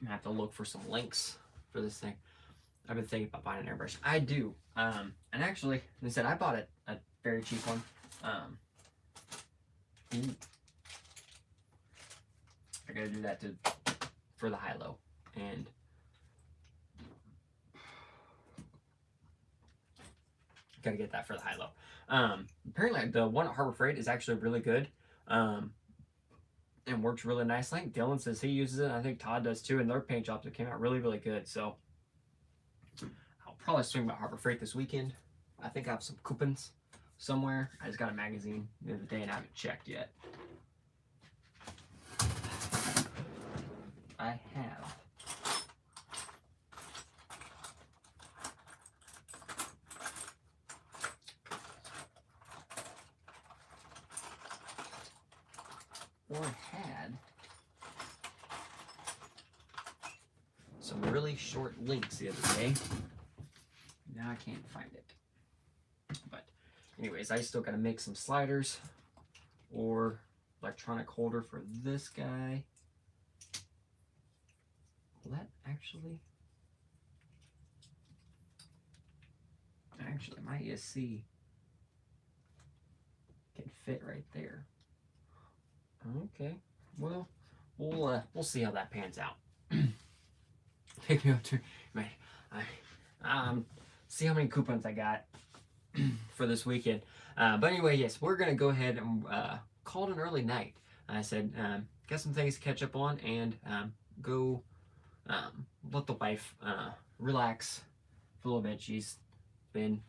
have to look for some links for this thing. I've been thinking about buying an airbrush. I do. And actually, they said I bought a very cheap one. I gotta do that for the high-low. And gotta get that for the high-low. Apparently the one at Harbor Freight is actually really good. And works really nicely. Dylan says he uses it. I think Todd does too. And their paint jobs, it came out really, really good. So I'll probably swing by Harbor Freight this weekend. I think I have some coupons somewhere. I just got a magazine the other day and I haven't checked yet. I have had some really short links the other day. Now I can't find it. anyways, I still got to make some sliders or electronic holder for this guy. Will that actually my ESC can fit right there. Okay, well, we'll see how that pans out. Take me up to see how many coupons I got for this weekend. But anyway, yes, we're gonna go ahead and call it an early night. I said got some things to catch up on and go let the wife relax for a little bit. She's been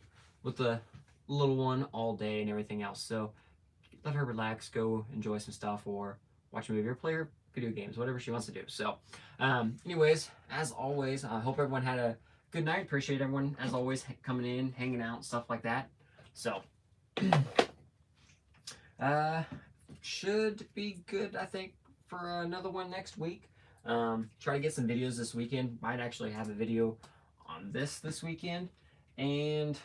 with the little one all day and everything else, so let her relax, go enjoy some stuff, or watch a movie or play her video games, whatever she wants to do. So anyways, as always, I hope everyone had a good night. Appreciate everyone, as always, coming in, hanging out, stuff like that. So should be good, I think, for another one next week. Try to get some videos this weekend. Might actually have a video on this weekend, and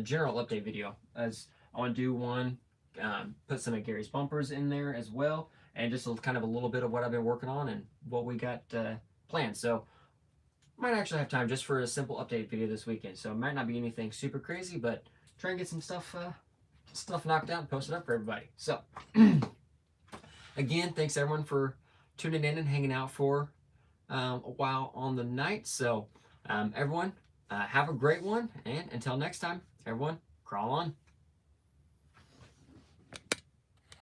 general update video, as I want to do one, put some of Gary's bumpers in there as well, and just kind of a little bit of what I've been working on and what we got planned. So might actually have time just for a simple update video this weekend. So it might not be anything super crazy, but try and get some stuff knocked out and posted up for everybody. So again, thanks everyone for tuning in and hanging out for a while on the night. So everyone, have a great one, and until next time, everyone, crawl on.